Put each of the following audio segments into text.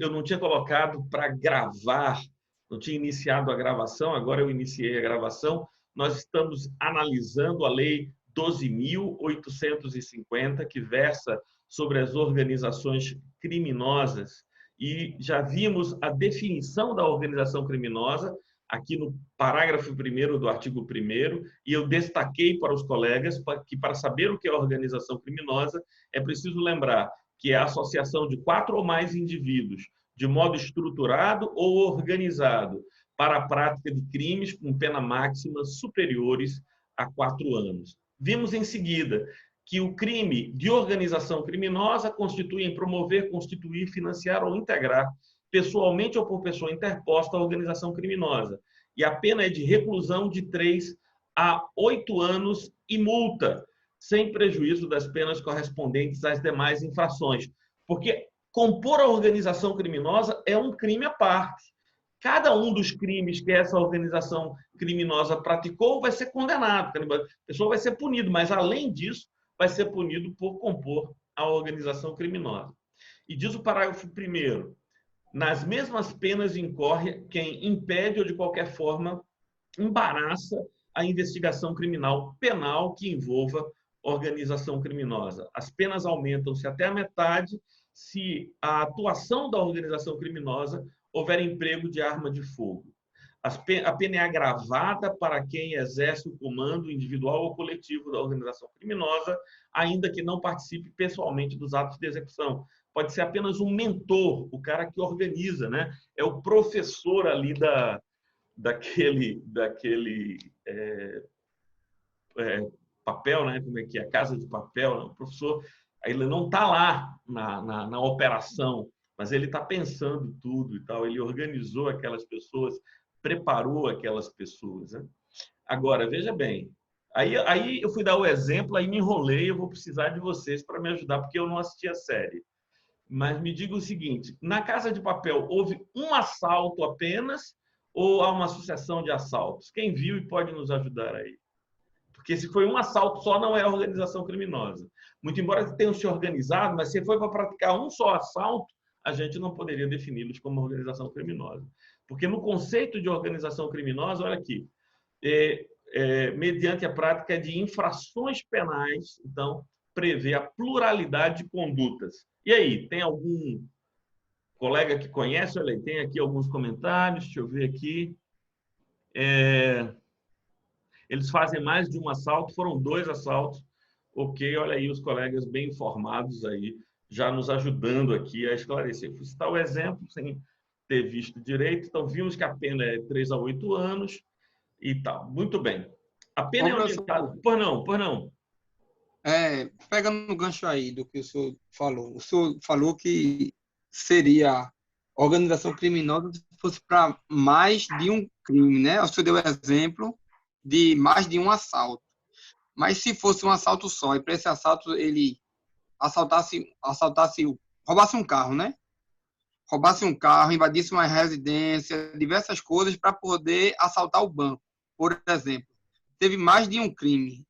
eu não tinha colocado para gravar, não tinha iniciado a gravação, agora eu iniciei a gravação. Nós estamos analisando a Lei 12.850, que versa sobre as organizações criminosas, e já vimos a definição da organização criminosa aqui no parágrafo 1º do artigo 1º, e eu destaquei para os colegas que, para saber o que é organização criminosa, é preciso lembrar que é a associação de 4 ou mais indivíduos, de modo estruturado ou organizado, para a prática de crimes com pena máxima superiores a 4 anos. Vimos em seguida que o crime de organização criminosa constitui em promover, constituir, financiar ou integrar, pessoalmente ou por pessoa interposta, a organização criminosa. E a pena é de reclusão de 3 a 8 anos e multa, sem prejuízo das penas correspondentes às demais infrações. Porque compor a organização criminosa é um crime à parte. Cada um dos crimes que essa organização criminosa praticou vai ser condenado, a pessoa vai ser punido, mas, além disso, vai ser punido por compor a organização criminosa. E diz o parágrafo 1º, nas mesmas penas incorre quem impede ou, de qualquer forma, embaraça a investigação criminal penal que envolva organização criminosa. As penas aumentam-se até a metade se a atuação da organização criminosa houver emprego de arma de fogo. A pena é agravada para quem exerce o comando individual ou coletivo da organização criminosa, ainda que não participe pessoalmente dos atos de execução. Pode ser apenas um mentor, o cara que organiza, né? É o professor ali daquele papel, né? Como é que é? Casa de papel, né? O professor, ele não está lá na operação, mas ele está pensando tudo e tal. Ele organizou aquelas pessoas, preparou aquelas pessoas, né? Agora, veja bem, aí eu fui dar o exemplo, aí me enrolei, eu vou precisar de vocês para me ajudar, porque eu não assisti a série. Mas me diga o seguinte, na Casa de Papel houve um assalto apenas ou há uma sucessão de assaltos? Quem viu e pode nos ajudar aí? Porque se foi um assalto só, não é organização criminosa. Muito embora tenham se organizado, mas se foi para praticar um só assalto, a gente não poderia defini-los como organização criminosa. Porque no conceito de organização criminosa, olha aqui, mediante a prática de infrações penais, então, prevê a pluralidade de condutas. E aí, tem algum colega que conhece? Olha aí, tem aqui alguns comentários, deixa eu ver aqui. Eles fazem mais de um assalto, foram 2 assaltos. Ok, olha aí os colegas bem informados aí, já nos ajudando aqui a esclarecer. Eu fui citar o exemplo sem ter visto direito, então vimos que a pena é 3 a 8 anos e tal. Muito bem. A pena é orientada... Por não. Pegando no gancho aí do que o senhor falou que seria organização criminosa se fosse para mais de um crime, né? O senhor deu exemplo de mais de um assalto. Mas se fosse um assalto só, e para esse assalto ele roubasse um carro, né? Roubasse um carro, invadisse uma residência, diversas coisas para poder assaltar o banco, por exemplo. Teve mais de um crime,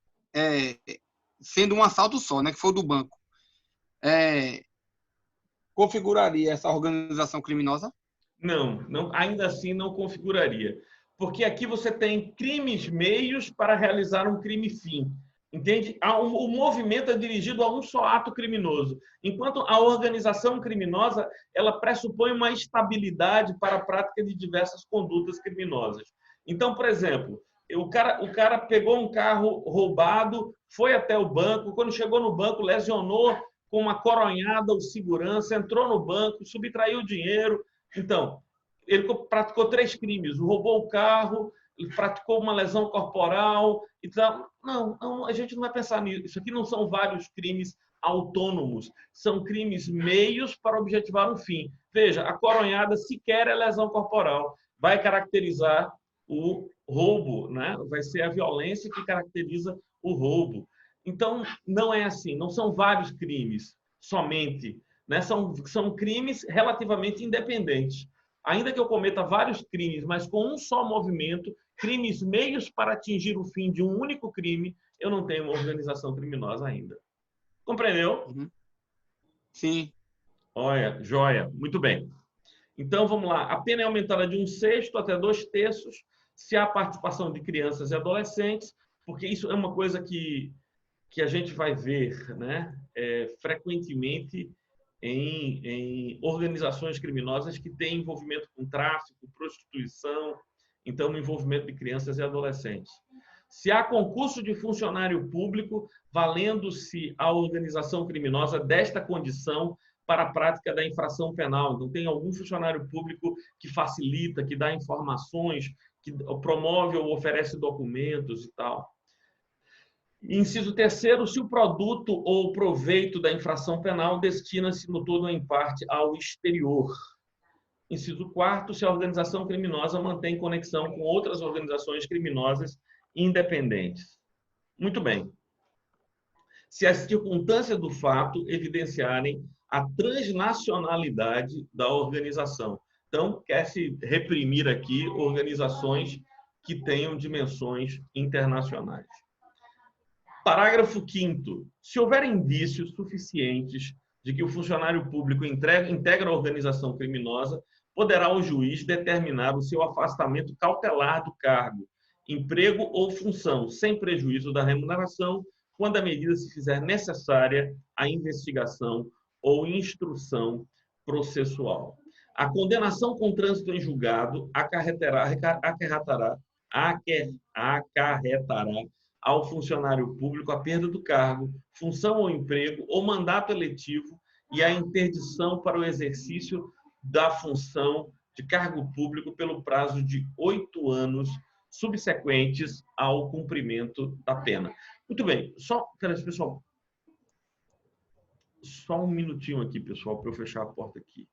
sendo um assalto só, né? Que foi o do banco. Configuraria essa organização criminosa? Não, ainda assim não configuraria. Porque aqui você tem crimes meios para realizar um crime fim. Entende? O movimento é dirigido a um só ato criminoso, enquanto a organização criminosa ela pressupõe uma estabilidade para a prática de diversas condutas criminosas. Então, por exemplo, o cara pegou um carro roubado, foi até o banco, quando chegou no banco, lesionou com uma coronhada o segurança, entrou no banco, subtraiu o dinheiro. Então, ele praticou 3 crimes, roubou o carro, praticou uma lesão corporal. Então, não, a gente não vai pensar nisso. Isso aqui não são vários crimes autônomos, são crimes meios para objetivar um fim. Veja, a coronhada sequer é lesão corporal. Vai caracterizar o roubo, né? Vai ser a violência que caracteriza o roubo. Então, não é assim, não são vários crimes somente, né? São crimes relativamente independentes. Ainda que eu cometa vários crimes, mas com um só movimento, crimes meios para atingir o fim de um único crime, eu não tenho uma organização criminosa ainda. Compreendeu? Uhum. Sim. Olha, joia. Muito bem. Então, vamos lá. A pena é aumentada de 1/6 até 2/3 se há participação de crianças e adolescentes, porque isso é uma coisa que a gente vai ver, né, frequentemente em organizações criminosas que têm envolvimento com tráfico, prostituição, então, no envolvimento de crianças e adolescentes. Se há concurso de funcionário público, valendo-se a organização criminosa desta condição para a prática da infração penal. Então, tem algum funcionário público que facilita, que dá informações, que promove ou oferece documentos e tal. Inciso terceiro, se o produto ou proveito da infração penal destina-se no todo ou em parte ao exterior. Inciso quarto, se a organização criminosa mantém conexão com outras organizações criminosas independentes. Muito bem. Se as circunstâncias do fato evidenciarem a transnacionalidade da organização. Então, quer-se reprimir aqui organizações que tenham dimensões internacionais. Parágrafo 5º. Se houver indícios suficientes de que o funcionário público integra a organização criminosa, poderá o juiz determinar o seu afastamento cautelar do cargo, emprego ou função, sem prejuízo da remuneração, quando a medida se fizer necessária à investigação ou instrução processual. A condenação com trânsito em julgado acarretará ao funcionário público a perda do cargo, função ou emprego ou mandato eletivo e a interdição para o exercício da função de cargo público pelo prazo de 8 anos subsequentes ao cumprimento da pena. Muito bem, pessoal, só um minutinho aqui, pessoal, para eu fechar a porta aqui.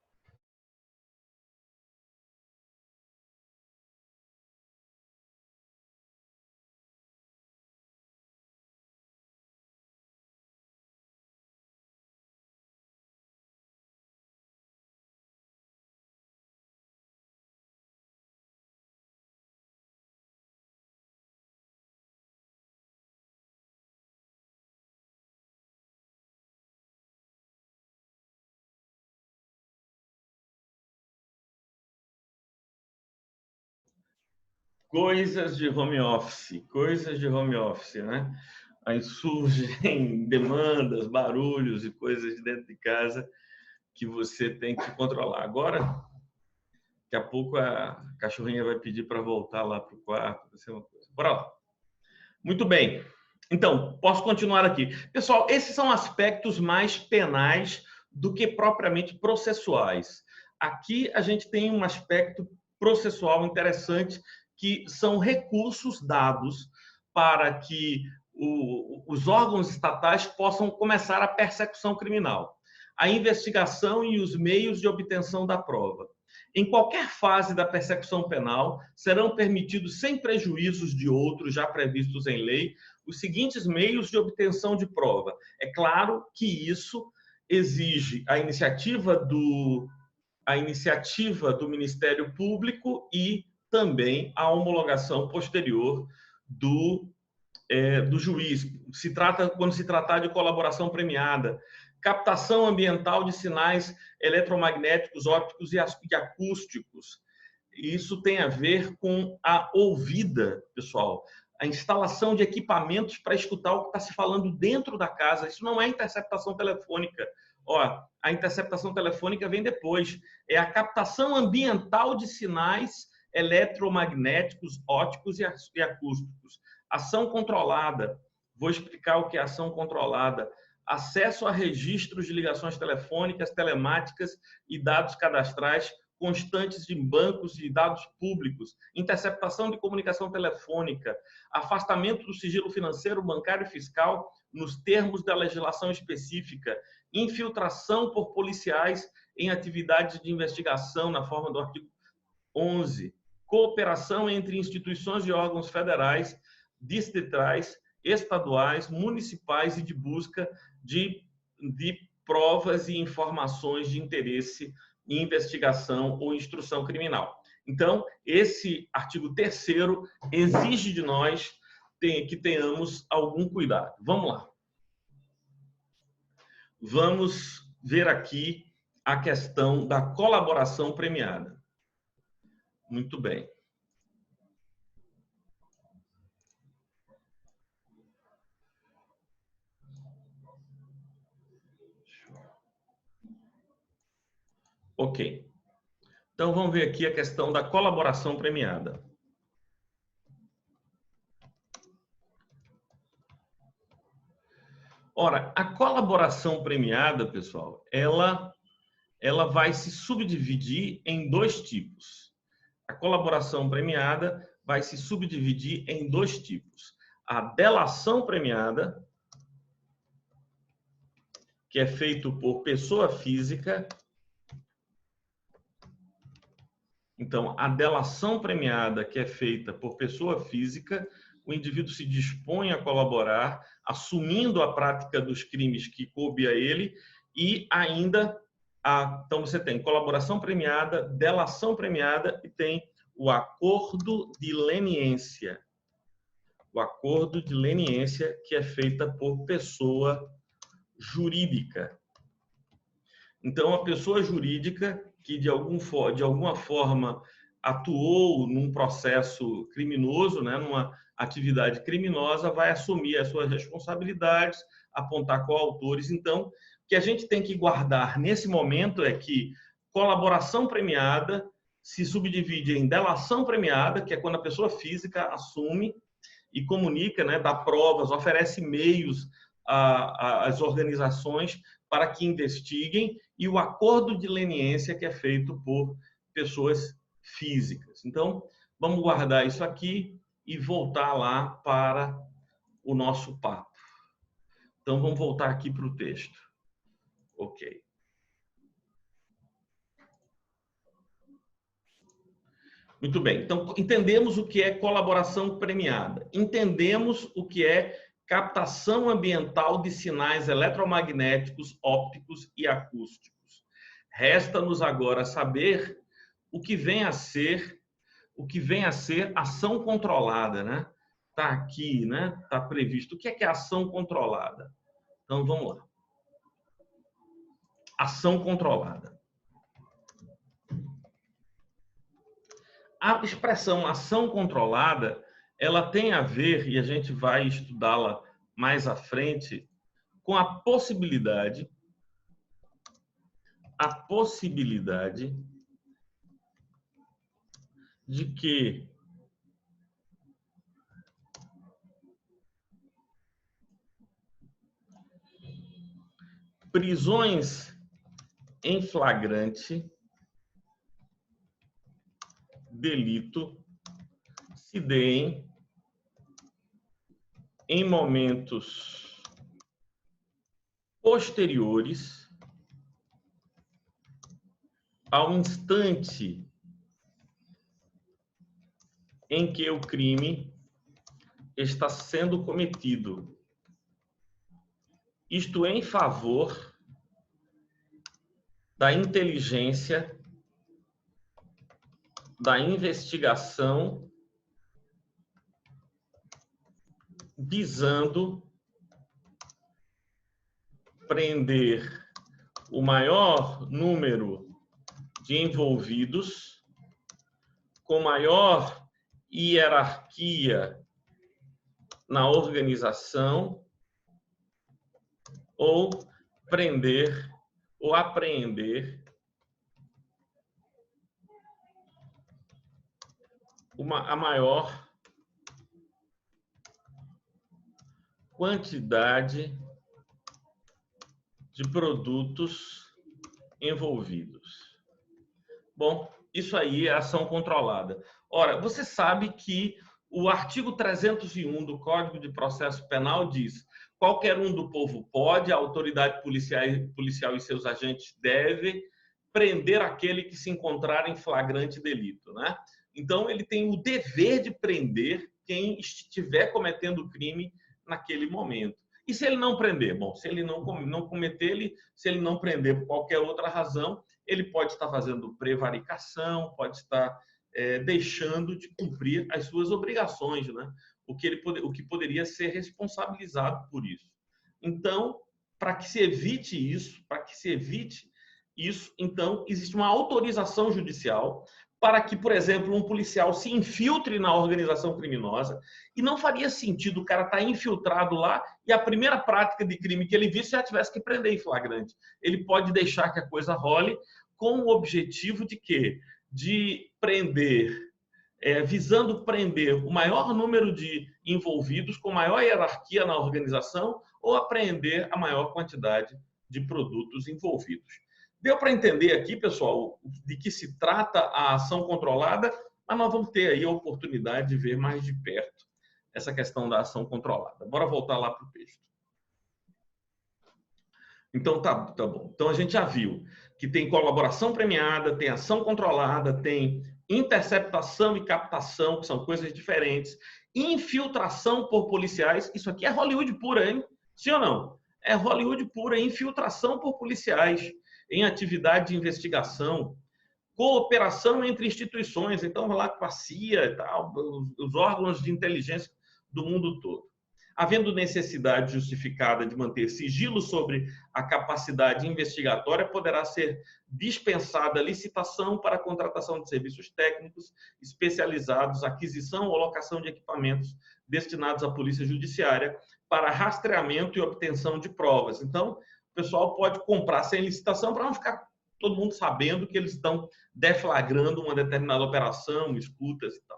Coisas de home office, né? Aí surgem demandas, barulhos e coisas de dentro de casa que você tem que controlar. Agora, daqui a pouco a cachorrinha vai pedir para voltar lá para o quarto, vai ser uma coisa. Bora lá. Muito bem. Então, posso continuar aqui. Pessoal, esses são aspectos mais penais do que propriamente processuais. Aqui a gente tem um aspecto processual interessante, que são recursos dados para que os órgãos estatais possam começar a persecução criminal, a investigação e os meios de obtenção da prova. Em qualquer fase da persecução penal, serão permitidos, sem prejuízos de outros já previstos em lei, os seguintes meios de obtenção de prova. É claro que isso exige a iniciativa do Ministério Público e também a homologação posterior do juiz. Quando se tratar de colaboração premiada, captação ambiental de sinais eletromagnéticos, ópticos e acústicos. Isso tem a ver com a ouvida, pessoal. A instalação de equipamentos para escutar o que está se falando dentro da casa. Isso não é interceptação telefônica. A interceptação telefônica vem depois. É a captação ambiental de sinais eletromagnéticos, ópticos e acústicos. Ação controlada. Vou explicar o que é ação controlada. Acesso a registros de ligações telefônicas, telemáticas e dados cadastrais constantes de bancos de dados públicos, interceptação de comunicação telefônica, afastamento do sigilo financeiro, bancário e fiscal nos termos da legislação específica, infiltração por policiais em atividades de investigação na forma do artigo 11, cooperação entre instituições e órgãos federais, distritais, estaduais, municipais e de busca de provas e informações de interesse em investigação ou instrução criminal. Então, esse artigo 3º exige de nós que tenhamos algum cuidado. Vamos lá. Vamos ver aqui a questão da colaboração premiada. Muito bem. Ok. Então, vamos ver aqui a questão da colaboração premiada. Ora, a colaboração premiada, pessoal, ela vai se subdividir em dois tipos. A colaboração premiada vai se subdividir em dois tipos. A delação premiada, que é feito por pessoa física. Então, a delação premiada, que é feita por pessoa física, o indivíduo se dispõe a colaborar, assumindo a prática dos crimes que coube a ele, e ainda, então você tem colaboração premiada, delação premiada e tem o acordo de leniência. O acordo de leniência, que é feita por pessoa jurídica. Então, a pessoa jurídica que de alguma forma atuou num processo criminoso, né, numa atividade criminosa, vai assumir as suas responsabilidades, apontar coautores. Então, o que a gente tem que guardar nesse momento é que colaboração premiada se subdivide em delação premiada, que é quando a pessoa física assume e comunica, né, dá provas, oferece meios às organizações para que investiguem, e o acordo de leniência, que é feito por pessoas físicas. Então, vamos guardar isso aqui e voltar lá para o nosso papo. Então, vamos voltar aqui para o texto. Ok. Muito bem. Então, entendemos o que é colaboração premiada. Entendemos o que é captação ambiental de sinais eletromagnéticos, ópticos e acústicos. Resta-nos agora saber o que vem a ser ação controlada, né? Tá aqui, né? Tá previsto. O que é ação controlada? Então vamos lá. Ação controlada. A expressão ação controlada, ela tem a ver, e a gente vai estudá-la mais à frente, com a possibilidade de que prisões em flagrante delito se deem em momentos posteriores ao instante em que o crime está sendo cometido. Isto em favor da inteligência, da investigação, visando prender o maior número de envolvidos, com maior hierarquia na organização, ou prender ou apreender a maior quantidade de produtos envolvidos. Bom, isso aí é ação controlada. Ora, você sabe que o artigo 301 do Código de Processo Penal diz: qualquer um do povo pode, a autoridade policial e seus agentes devem prender aquele que se encontrar em flagrante delito, né? Então, ele tem o dever de prender quem estiver cometendo crime naquele momento. E se ele não prender? Bom, se ele não cometer, se ele não prender por qualquer outra razão, ele pode estar fazendo prevaricação, pode estar deixando de cumprir as suas obrigações, né? O que poderia ser responsabilizado por isso. Então, para que se evite isso, para que se evite isso, então, existe uma autorização judicial para que, por exemplo, um policial se infiltre na organização criminosa, e não faria sentido o cara estar infiltrado lá e a primeira prática de crime que ele visse já tivesse que prender em flagrante. Ele pode deixar que a coisa role com o objetivo de quê? De prender, visando prender o maior número de envolvidos com maior hierarquia na organização ou apreender a maior quantidade de produtos envolvidos. Deu para entender aqui, pessoal, de que se trata a ação controlada, mas nós vamos ter aí a oportunidade de ver mais de perto essa questão da ação controlada. Bora voltar lá para o texto. Então, tá bom. Então, a gente já viu que tem colaboração premiada, tem ação controlada, tem interceptação e captação, que são coisas diferentes, infiltração por policiais. Isso aqui é Hollywood pura, hein? Sim ou não? É Hollywood pura, infiltração por policiais em atividade de investigação, cooperação entre instituições, então lá com a CIA e tal, os órgãos de inteligência do mundo todo. Havendo necessidade justificada de manter sigilo sobre a capacidade investigatória, poderá ser dispensada a licitação para a contratação de serviços técnicos especializados, aquisição ou locação de equipamentos destinados à polícia judiciária para rastreamento e obtenção de provas. Então, o pessoal pode comprar sem licitação para não ficar todo mundo sabendo que eles estão deflagrando uma determinada operação, escutas e tal.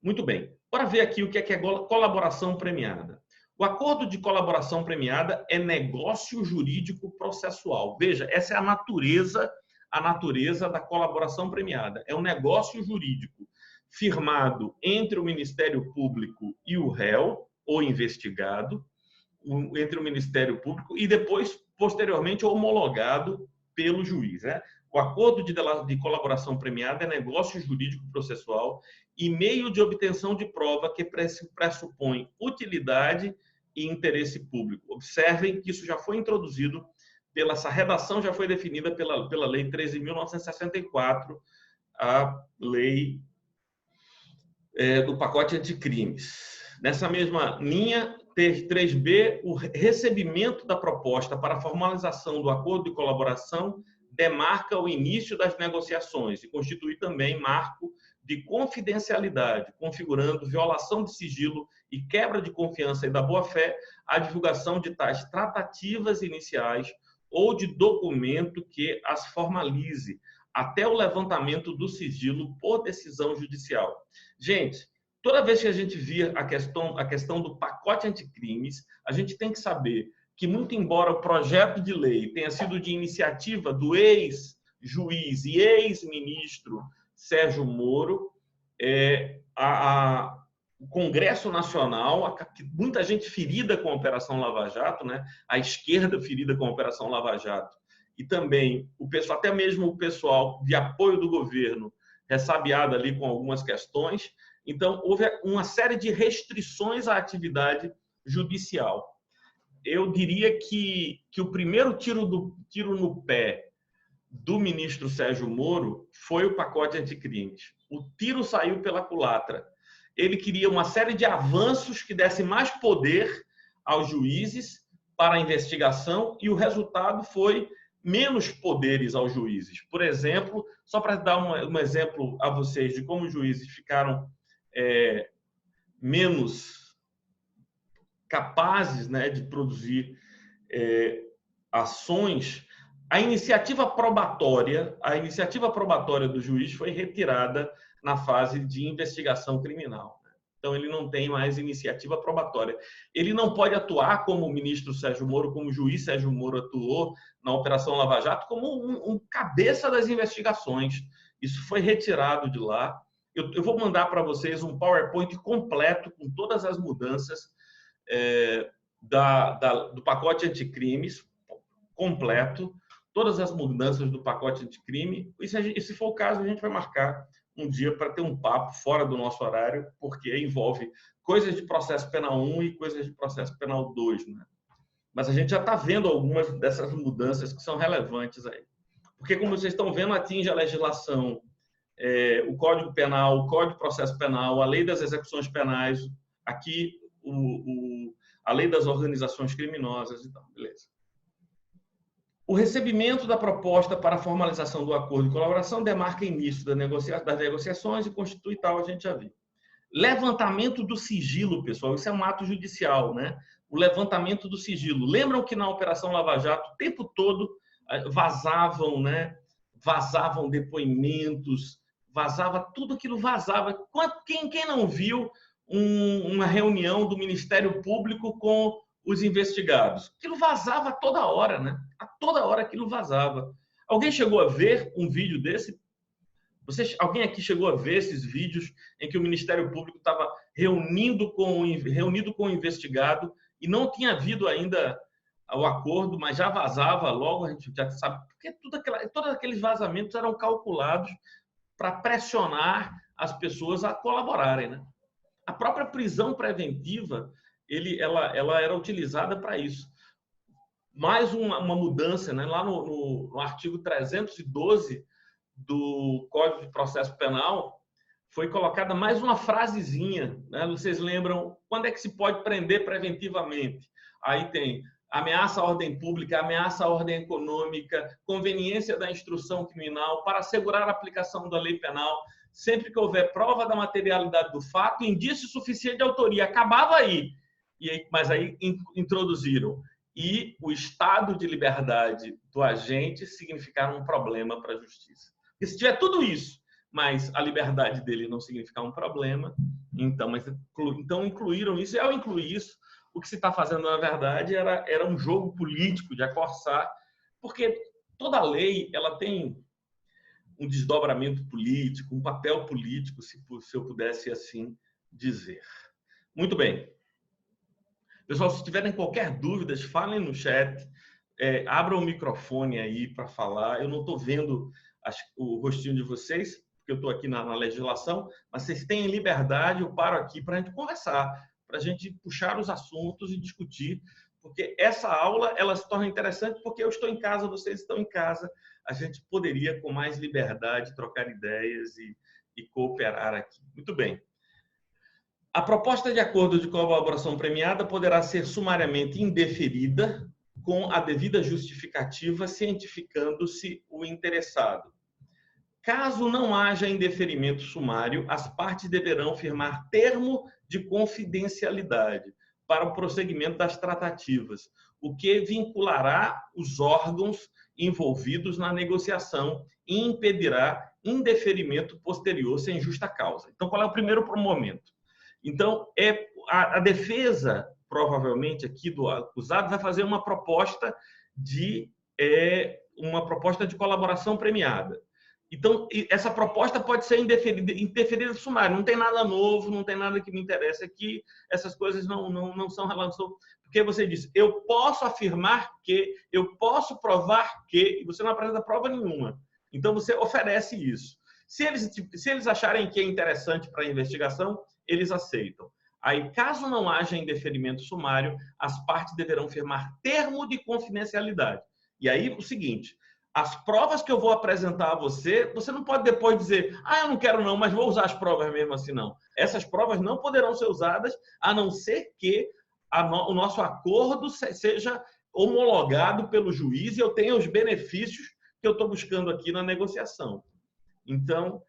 Muito bem. Bora ver aqui o que é colaboração premiada. O acordo de colaboração premiada é negócio jurídico processual. Veja, essa é a natureza da colaboração premiada. É um negócio jurídico firmado entre o Ministério Público e o réu, ou investigado, entre o Ministério Público e depois, posteriormente, homologado pelo juiz. Né? O acordo de colaboração premiada é negócio jurídico processual e meio de obtenção de prova que pressupõe utilidade e interesse público. Observem que isso já foi introduzido, essa redação já foi definida pela Lei 13.964, a lei do pacote anticrimes. Nessa mesma linha, 3b, o recebimento da proposta para a formalização do acordo de colaboração demarca o início das negociações e constitui também marco de confidencialidade, configurando violação de sigilo e quebra de confiança e da boa-fé a divulgação de tais tratativas iniciais ou de documento que as formalize, até o levantamento do sigilo por decisão judicial. Gente, toda vez que a gente vir a questão do pacote anticrimes, a gente tem que saber que, muito embora o projeto de lei tenha sido de iniciativa do ex-juiz e ex-ministro Sérgio Moro, o Congresso Nacional, muita gente ferida com a Operação Lava Jato, né? A esquerda ferida com a Operação Lava Jato, e também o pessoal, até mesmo o pessoal de apoio do governo, ressabiado ali com algumas questões. Então, houve uma série de restrições à atividade judicial. Eu diria que o primeiro tiro no pé do ministro Sérgio Moro foi o pacote anticrimes. O tiro saiu pela culatra. Ele queria uma série de avanços que dessem mais poder aos juízes para a investigação e o resultado foi menos poderes aos juízes. Por exemplo, só para dar um exemplo a vocês de como os juízes ficaram menos capazes, né, de produzir ações, a iniciativa probatória do juiz foi retirada na fase de investigação criminal. Então, ele não tem mais iniciativa probatória. Ele não pode atuar como o ministro Sérgio Moro, como o juiz Sérgio Moro atuou na Operação Lava Jato, como um cabeça das investigações. Isso foi retirado de lá. Eu vou mandar para vocês um PowerPoint completo com todas as mudanças do pacote anticrimes, completo, todas as mudanças do pacote anticrime. E se for o caso, a gente vai marcar um dia para ter um papo fora do nosso horário, porque envolve coisas de processo penal 1 e coisas de processo penal 2, né? Mas a gente já está vendo algumas dessas mudanças que são relevantes aí. Porque, como vocês estão vendo, atinge a legislação, o Código Penal, o Código de Processo Penal, a Lei das Execuções Penais, aqui a Lei das Organizações Criminosas e tal, beleza. O recebimento da proposta para a formalização do acordo de colaboração demarca início das negociações e constitui tal, a gente já viu. Levantamento do sigilo, pessoal, isso é um ato judicial, né? O levantamento do sigilo. Lembram que na Operação Lava Jato, o tempo todo vazavam, né? Vazavam depoimentos, vazava tudo aquilo, vazava. Quem não viu uma reunião do Ministério Público com os investigados? Aquilo vazava a toda hora, né? A toda hora aquilo vazava. Alguém chegou a ver um vídeo desse? Alguém aqui chegou a ver esses vídeos em que o Ministério Público estava reunido com o investigado e não tinha havido ainda o acordo, mas já vazava logo, a gente já sabe, porque todos aqueles vazamentos eram calculados para pressionar as pessoas a colaborarem, né? A própria prisão preventiva, ela era utilizada para isso. Mais uma mudança, né? Lá no artigo 312 do Código de Processo Penal, foi colocada mais uma frasezinha, né? Vocês lembram quando é que se pode prender preventivamente? Aí tem ameaça à ordem pública, ameaça à ordem econômica, conveniência da instrução criminal para assegurar a aplicação da lei penal, sempre que houver prova da materialidade do fato, indício suficiente de autoria. Acabava aí. Mas aí introduziram. E o estado de liberdade do agente significar um problema para a justiça. Porque se tiver tudo isso, mas a liberdade dele não significar um problema, então incluíram isso. E ao incluir isso, o que se está fazendo, na verdade, era um jogo político de acorçar, porque toda lei ela tem um desdobramento político, um papel político, se eu pudesse assim dizer. Muito bem. Pessoal, se tiverem qualquer dúvida, falem no chat, abram o microfone aí para falar. Eu não estou vendo o rostinho de vocês, porque eu estou aqui na legislação, mas vocês têm liberdade, eu paro aqui para a gente conversar, para a gente puxar os assuntos e discutir, porque essa aula ela se torna interessante porque eu estou em casa, vocês estão em casa, a gente poderia com mais liberdade trocar ideias e cooperar aqui. Muito bem. A proposta de acordo de colaboração premiada poderá ser sumariamente indeferida com a devida justificativa, cientificando-se o interessado. Caso não haja indeferimento sumário, as partes deverão firmar termo de confidencialidade para o prosseguimento das tratativas, o que vinculará os órgãos envolvidos na negociação e impedirá indeferimento posterior sem justa causa. Então, qual é o primeiro momento? Então, a defesa, provavelmente, aqui do acusado, vai fazer uma proposta de colaboração premiada. Então, essa proposta pode ser indeferida sumária. Não tem nada novo, não tem nada que me interessa aqui. Essas coisas não são relacionadas. Porque você diz, eu posso afirmar que, eu posso provar que, e você não apresenta prova nenhuma. Então, você oferece isso. Se eles acharem que é interessante para a investigação, eles aceitam. Aí, caso não haja indeferimento sumário, as partes deverão firmar termo de confidencialidade. E aí, o seguinte, as provas que eu vou apresentar a você, você não pode depois dizer, eu não quero não, mas vou usar as provas mesmo assim, não. Essas provas não poderão ser usadas, a não ser que o nosso acordo seja homologado pelo juiz e eu tenha os benefícios que eu estou buscando aqui na negociação. Então,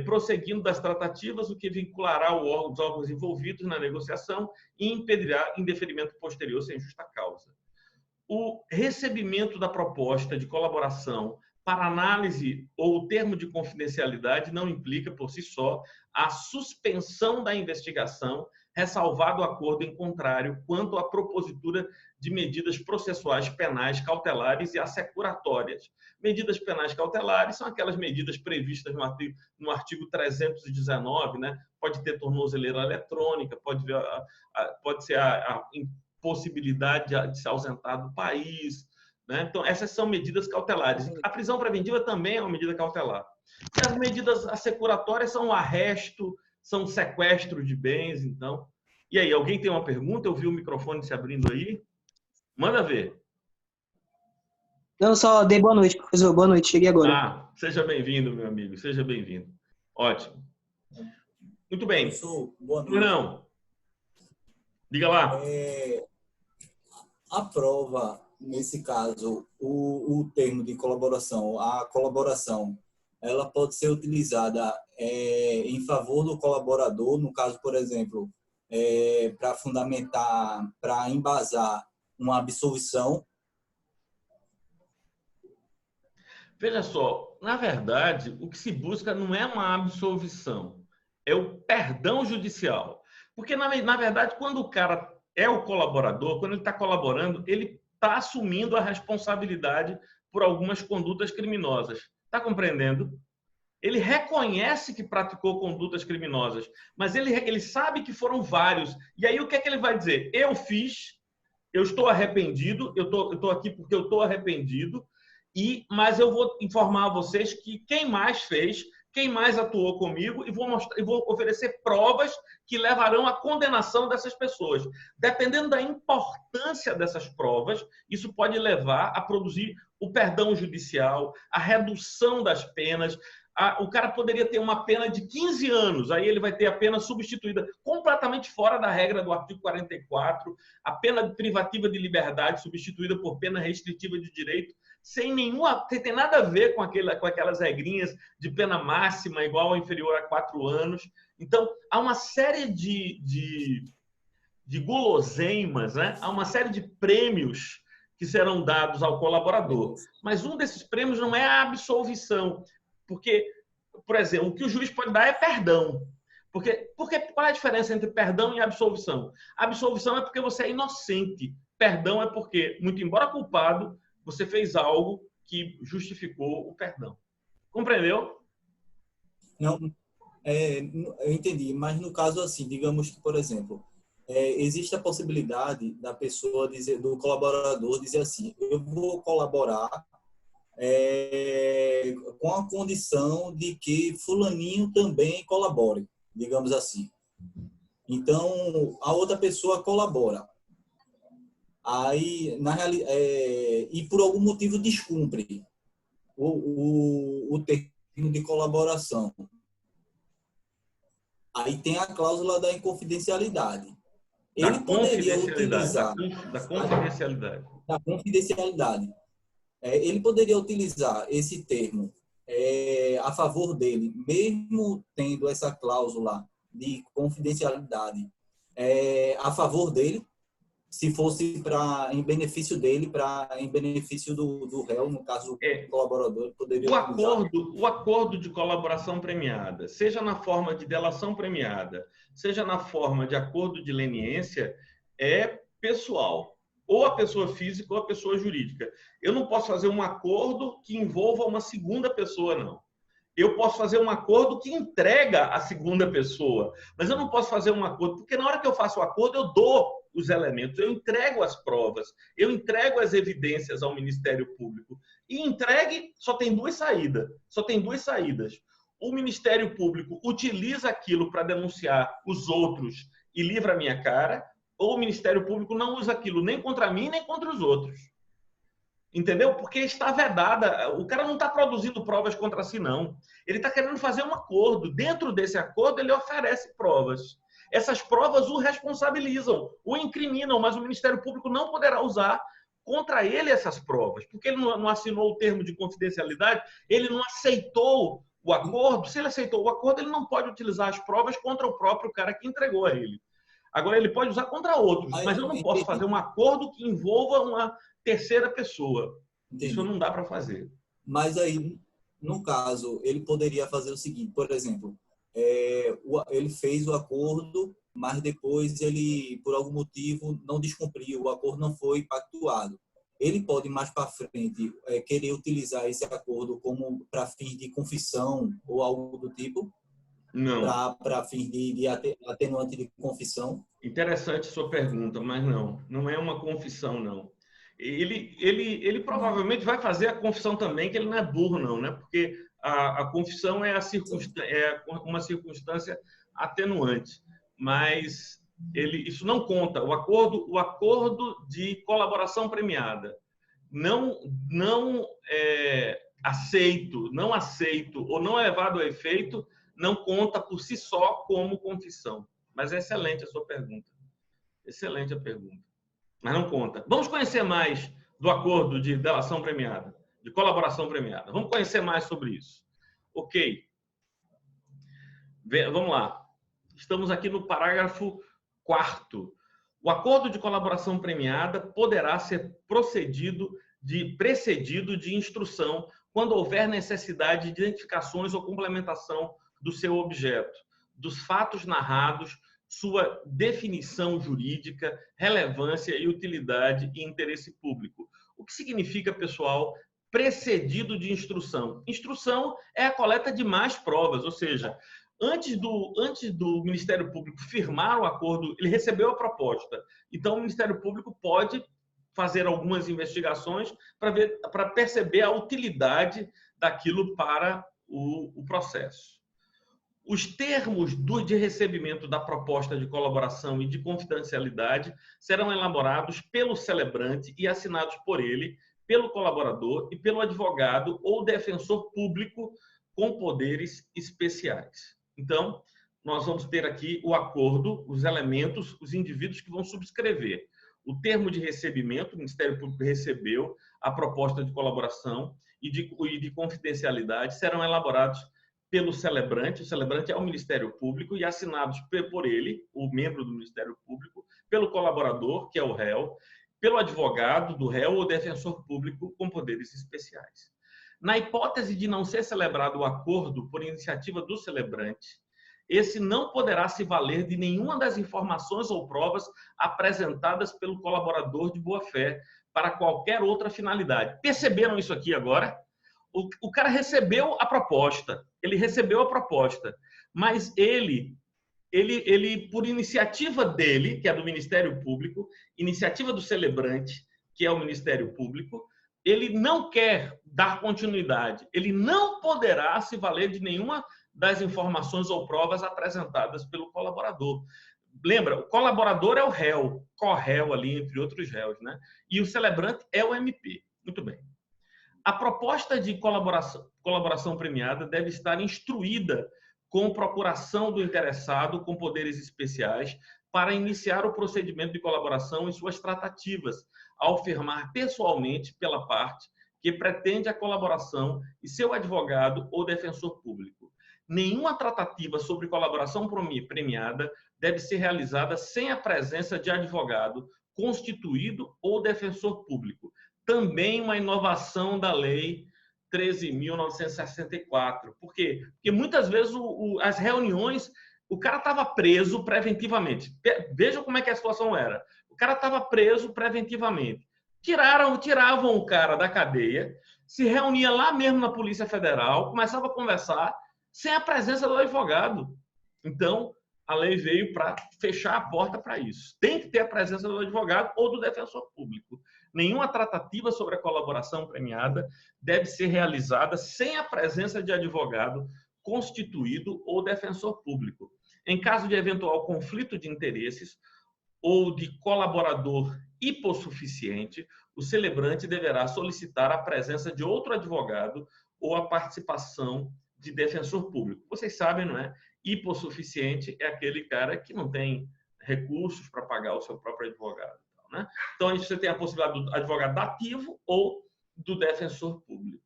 prosseguindo das tratativas, o que vinculará os órgãos envolvidos na negociação e impedirá indeferimento posterior sem justa causa. O recebimento da proposta de colaboração para análise ou termo de confidencialidade não implica, por si só, a suspensão da investigação, ressalvado o acordo em contrário quanto à propositura de medidas processuais penais cautelares e assecuratórias. Medidas penais cautelares são aquelas medidas previstas no artigo 319, né? Pode ter tornozeleira eletrônica, pode ser a possibilidade de se ausentar do país, né? Então, essas são medidas cautelares. A prisão preventiva também é uma medida cautelar. E as medidas assecuratórias são o arresto, são o sequestro de bens, então. E aí, alguém tem uma pergunta? Eu vi o microfone se abrindo aí. Manda ver. Não, só dei boa noite, professor. Boa noite, cheguei agora. Seja bem-vindo, meu amigo. Seja bem-vindo. Ótimo. Muito bem. Professor, boa noite. Não. Diga lá. A prova nesse caso, o termo de colaboração, a colaboração, ela pode ser utilizada em favor do colaborador, no caso, por exemplo, para fundamentar, para embasar uma absolvição. Veja só, na verdade, o que se busca não é uma absolvição, é o perdão judicial. Porque, na verdade, quando o cara é o colaborador, quando ele está colaborando, ele está assumindo a responsabilidade por algumas condutas criminosas. Está compreendendo? Ele reconhece que praticou condutas criminosas, mas ele sabe que foram vários. E aí o que é que ele vai dizer? Eu fiz, eu estou arrependido, eu estou aqui porque eu estou arrependido, mas eu vou informar a vocês que quem mais fez, quem mais atuou comigo, e vou oferecer provas que levarão à condenação dessas pessoas. Dependendo da importância dessas provas, isso pode levar a produzir o perdão judicial, a redução das penas. O cara poderia ter uma pena de 15 anos, aí ele vai ter a pena substituída, completamente fora da regra do artigo 44, a pena privativa de liberdade substituída por pena restritiva de direito, sem ter nada a ver com aquelas regrinhas de pena máxima igual ou inferior a 4 anos. Então, há uma série de guloseimas, né? Há uma série de prêmios que serão dados ao colaborador. Mas um desses prêmios não é a absolvição. Porque, por exemplo, o que o juiz pode dar é perdão. Porque qual é a diferença entre perdão e absolvição? A absolvição é porque você é inocente. Perdão é porque, muito embora culpado, você fez algo que justificou o perdão. Compreendeu? Não, eu entendi. Mas no caso assim, digamos que, por exemplo, existe a possibilidade da pessoa dizer, do colaborador dizer assim: eu vou colaborar com a condição de que fulaninho também colabore, digamos assim. Então, a outra pessoa colabora. Aí, e por algum motivo descumpre o termo de colaboração. Aí tem a cláusula da inconfidencialidade. Ele poderia utilizar... Da confidencialidade. Da confidencialidade. Ele poderia utilizar esse termo a favor dele, mesmo tendo essa cláusula de confidencialidade a favor dele, se fosse em benefício dele, em benefício do réu, no caso do colaborador, poderia o acordo de colaboração premiada, seja na forma de delação premiada, seja na forma de acordo de leniência, é pessoal. Ou a pessoa física ou a pessoa jurídica. Eu não posso fazer um acordo que envolva uma segunda pessoa, não. Eu posso fazer um acordo que entrega a segunda pessoa, mas eu não posso fazer um acordo, porque na hora que eu faço o acordo, eu dou os elementos, eu entrego as provas, eu entrego as evidências ao Ministério Público. E entregue, só tem duas saídas. O Ministério Público utiliza aquilo para denunciar os outros e livra a minha cara, ou o Ministério Público não usa aquilo nem contra mim, nem contra os outros. Entendeu? Porque está vedada. O cara não está produzindo provas contra si, não. Ele está querendo fazer um acordo. Dentro desse acordo, ele oferece provas. Essas provas o responsabilizam, o incriminam, mas o Ministério Público não poderá usar contra ele essas provas, porque ele não assinou o termo de confidencialidade, ele não aceitou o acordo. Se ele aceitou o acordo, ele não pode utilizar as provas contra o próprio cara que entregou a ele. Agora, ele pode usar contra outros, mas eu não posso fazer um acordo que envolva uma terceira pessoa. Entendi. Isso não dá para fazer. Mas aí, no caso, ele poderia fazer o seguinte, por exemplo, ele fez o acordo, mas depois ele, por algum motivo, não descumpriu, o acordo não foi pactuado. Ele pode, mais para frente, querer utilizar esse acordo como para fins de confissão ou algo do tipo? Não. Para fins de atenuante de confissão? Interessante sua pergunta, mas não é uma confissão, não. Ele provavelmente vai fazer a confissão também, que ele não é burro, não, né? Porque a confissão é uma circunstância atenuante, mas isso não conta. O acordo de colaboração premiada não aceito ou não é levado a efeito, não conta por si só como confissão. Mas é excelente a sua pergunta. Excelente a pergunta. Mas não conta. Vamos conhecer mais do acordo de delação premiada, de colaboração premiada. Vamos conhecer mais sobre isso. Ok. Vamos lá. Estamos aqui no parágrafo 4º. O acordo de colaboração premiada poderá ser precedido de instrução quando houver necessidade de identificações ou complementação do seu objeto, dos fatos narrados, sua definição jurídica, relevância e utilidade e interesse público. O que significa, pessoal, precedido de instrução? Instrução é a coleta de mais provas, ou seja, antes do Ministério Público firmar o acordo, ele recebeu a proposta. Então, o Ministério Público pode fazer algumas investigações para perceber a utilidade daquilo para o processo. Os termos de recebimento da proposta de colaboração e de confidencialidade serão elaborados pelo celebrante e assinados por ele, pelo colaborador e pelo advogado ou defensor público com poderes especiais. Então, nós vamos ter aqui o acordo, os elementos, os indivíduos que vão subscrever. O termo de recebimento, o Ministério Público recebeu a proposta de colaboração e de confidencialidade, serão elaborados pelo celebrante, o celebrante é o Ministério Público, e assinados por ele, o membro do Ministério Público, pelo colaborador, que é o réu, pelo advogado do réu ou defensor público com poderes especiais. Na hipótese de não ser celebrado o acordo por iniciativa do celebrante, esse não poderá se valer de nenhuma das informações ou provas apresentadas pelo colaborador de boa-fé para qualquer outra finalidade. Perceberam isso aqui agora? O cara recebeu a proposta, mas ele, por iniciativa dele, que é do Ministério Público, iniciativa do celebrante, que é o Ministério Público, ele não quer dar continuidade, ele não poderá se valer de nenhuma das informações ou provas apresentadas pelo colaborador. Lembra, o colaborador é o réu, co-réu ali, entre outros réus, né? E o celebrante é o MP. Muito bem. A proposta de colaboração premiada deve estar instruída com procuração do interessado com poderes especiais para iniciar o procedimento de colaboração em suas tratativas, ao firmar pessoalmente pela parte que pretende a colaboração e seu advogado ou defensor público. Nenhuma tratativa sobre colaboração premiada deve ser realizada sem a presença de advogado constituído ou defensor público. Também uma inovação da Lei 13.964. Por quê? Porque muitas vezes as reuniões, o cara estava preso preventivamente. Vejam como é que a situação era. O cara estava preso preventivamente. Tiravam o cara da cadeia, se reunia lá mesmo na Polícia Federal, começava a conversar sem a presença do advogado. Então, a lei veio para fechar a porta para isso. Tem que ter a presença do advogado ou do defensor público. Nenhuma tratativa sobre a colaboração premiada deve ser realizada sem a presença de advogado constituído ou defensor público. Em caso de eventual conflito de interesses ou de colaborador hipossuficiente, o celebrante deverá solicitar a presença de outro advogado ou a participação de defensor público. Vocês sabem, não é? Hipossuficiente é aquele cara que não tem recursos para pagar o seu próprio advogado. Né? Então, aí você tem a possibilidade do advogado ativo ou do defensor público.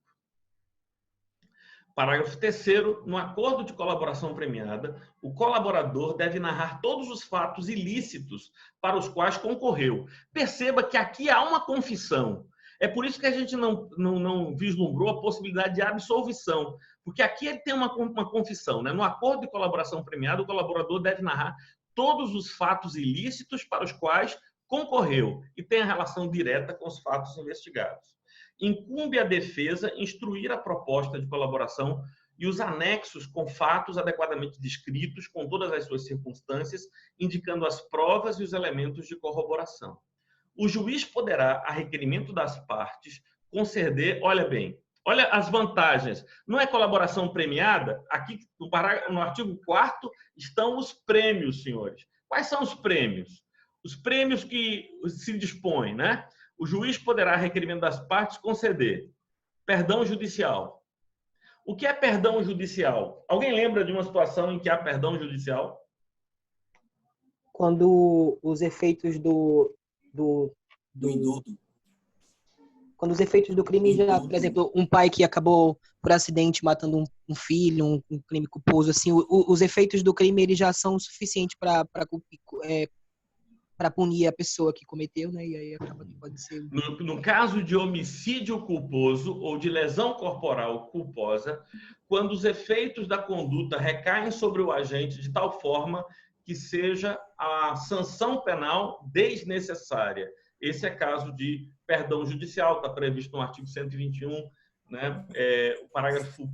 Parágrafo 3º. No acordo de colaboração premiada, o colaborador deve narrar todos os fatos ilícitos para os quais concorreu. Perceba que aqui há uma confissão. É por isso que a gente não vislumbrou a possibilidade de absolvição, porque aqui ele tem uma confissão. Né? No acordo de colaboração premiada, o colaborador deve narrar todos os fatos ilícitos para os quais concorreu e tem a relação direta com os fatos investigados. Incumbe à defesa instruir a proposta de colaboração e os anexos com fatos adequadamente descritos, com todas as suas circunstâncias, indicando as provas e os elementos de corroboração. O juiz poderá, a requerimento das partes, conceder, olha bem, olha as vantagens. Não é colaboração premiada? Aqui no artigo 4º estão os prêmios, senhores. Quais são os prêmios? Os prêmios que se dispõem, né? O juiz poderá, a requerimento das partes, conceder perdão judicial. O que é perdão judicial? Alguém lembra de uma situação em que há perdão judicial? Quando os efeitos do indulto. Quando os efeitos do crime já, por exemplo, um pai que acabou por acidente matando um filho, um crime culposo, assim, os efeitos do crime eles já são suficientes para punir a pessoa que cometeu, né? E aí acaba que pode ser... No caso de homicídio culposo ou de lesão corporal culposa, quando os efeitos da conduta recaem sobre o agente de tal forma que seja a sanção penal desnecessária. Esse é caso de perdão judicial, está previsto no artigo 121, né? O parágrafo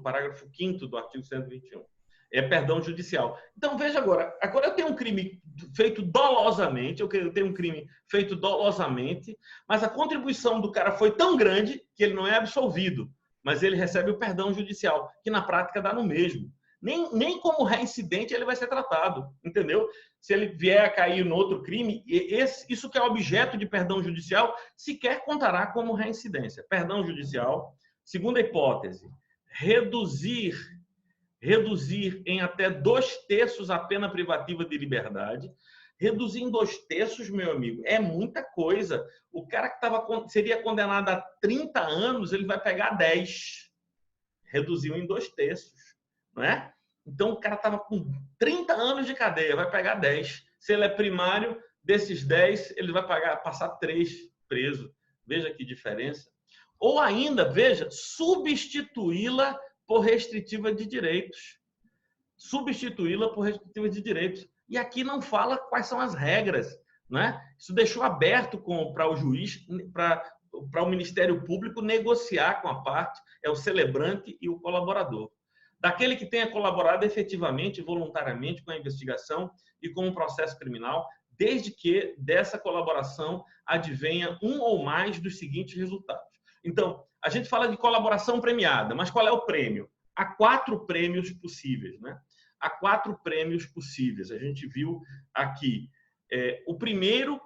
parágrafo 5º do artigo 121. É perdão judicial. Então, veja agora eu tenho um crime feito dolosamente, eu tenho um crime feito dolosamente, mas a contribuição do cara foi tão grande que ele não é absolvido, mas ele recebe o perdão judicial, que na prática dá no mesmo. Nem como reincidente ele vai ser tratado, entendeu? Se ele vier a cair no outro crime, isso que é objeto de perdão judicial, sequer contará como reincidência. Perdão judicial, segunda hipótese, reduzir em até 2/3 a pena privativa de liberdade. Reduzir em 2/3, meu amigo, é muita coisa. O cara que seria condenado a 30 anos, ele vai pegar 10. Reduziu em 2/3, não é? Então, o cara estava com 30 anos de cadeia, vai pegar 10. Se ele é primário, desses 10, ele vai passar 3 preso. Veja que diferença. Ou ainda, veja, substituí-la por restritiva de direitos. Substituí-la por restritiva de direitos. E aqui não fala quais são as regras, né? Isso deixou aberto para o juiz, para o Ministério Público negociar com a parte, é o celebrante e o colaborador. Daquele que tenha colaborado efetivamente, voluntariamente com a investigação e com o processo criminal, desde que dessa colaboração advenha um ou mais dos seguintes resultados. Então, a gente fala de colaboração premiada, mas qual é o prêmio? Há 4 prêmios possíveis, né? Há 4 prêmios possíveis. A gente viu aqui. O primeiro,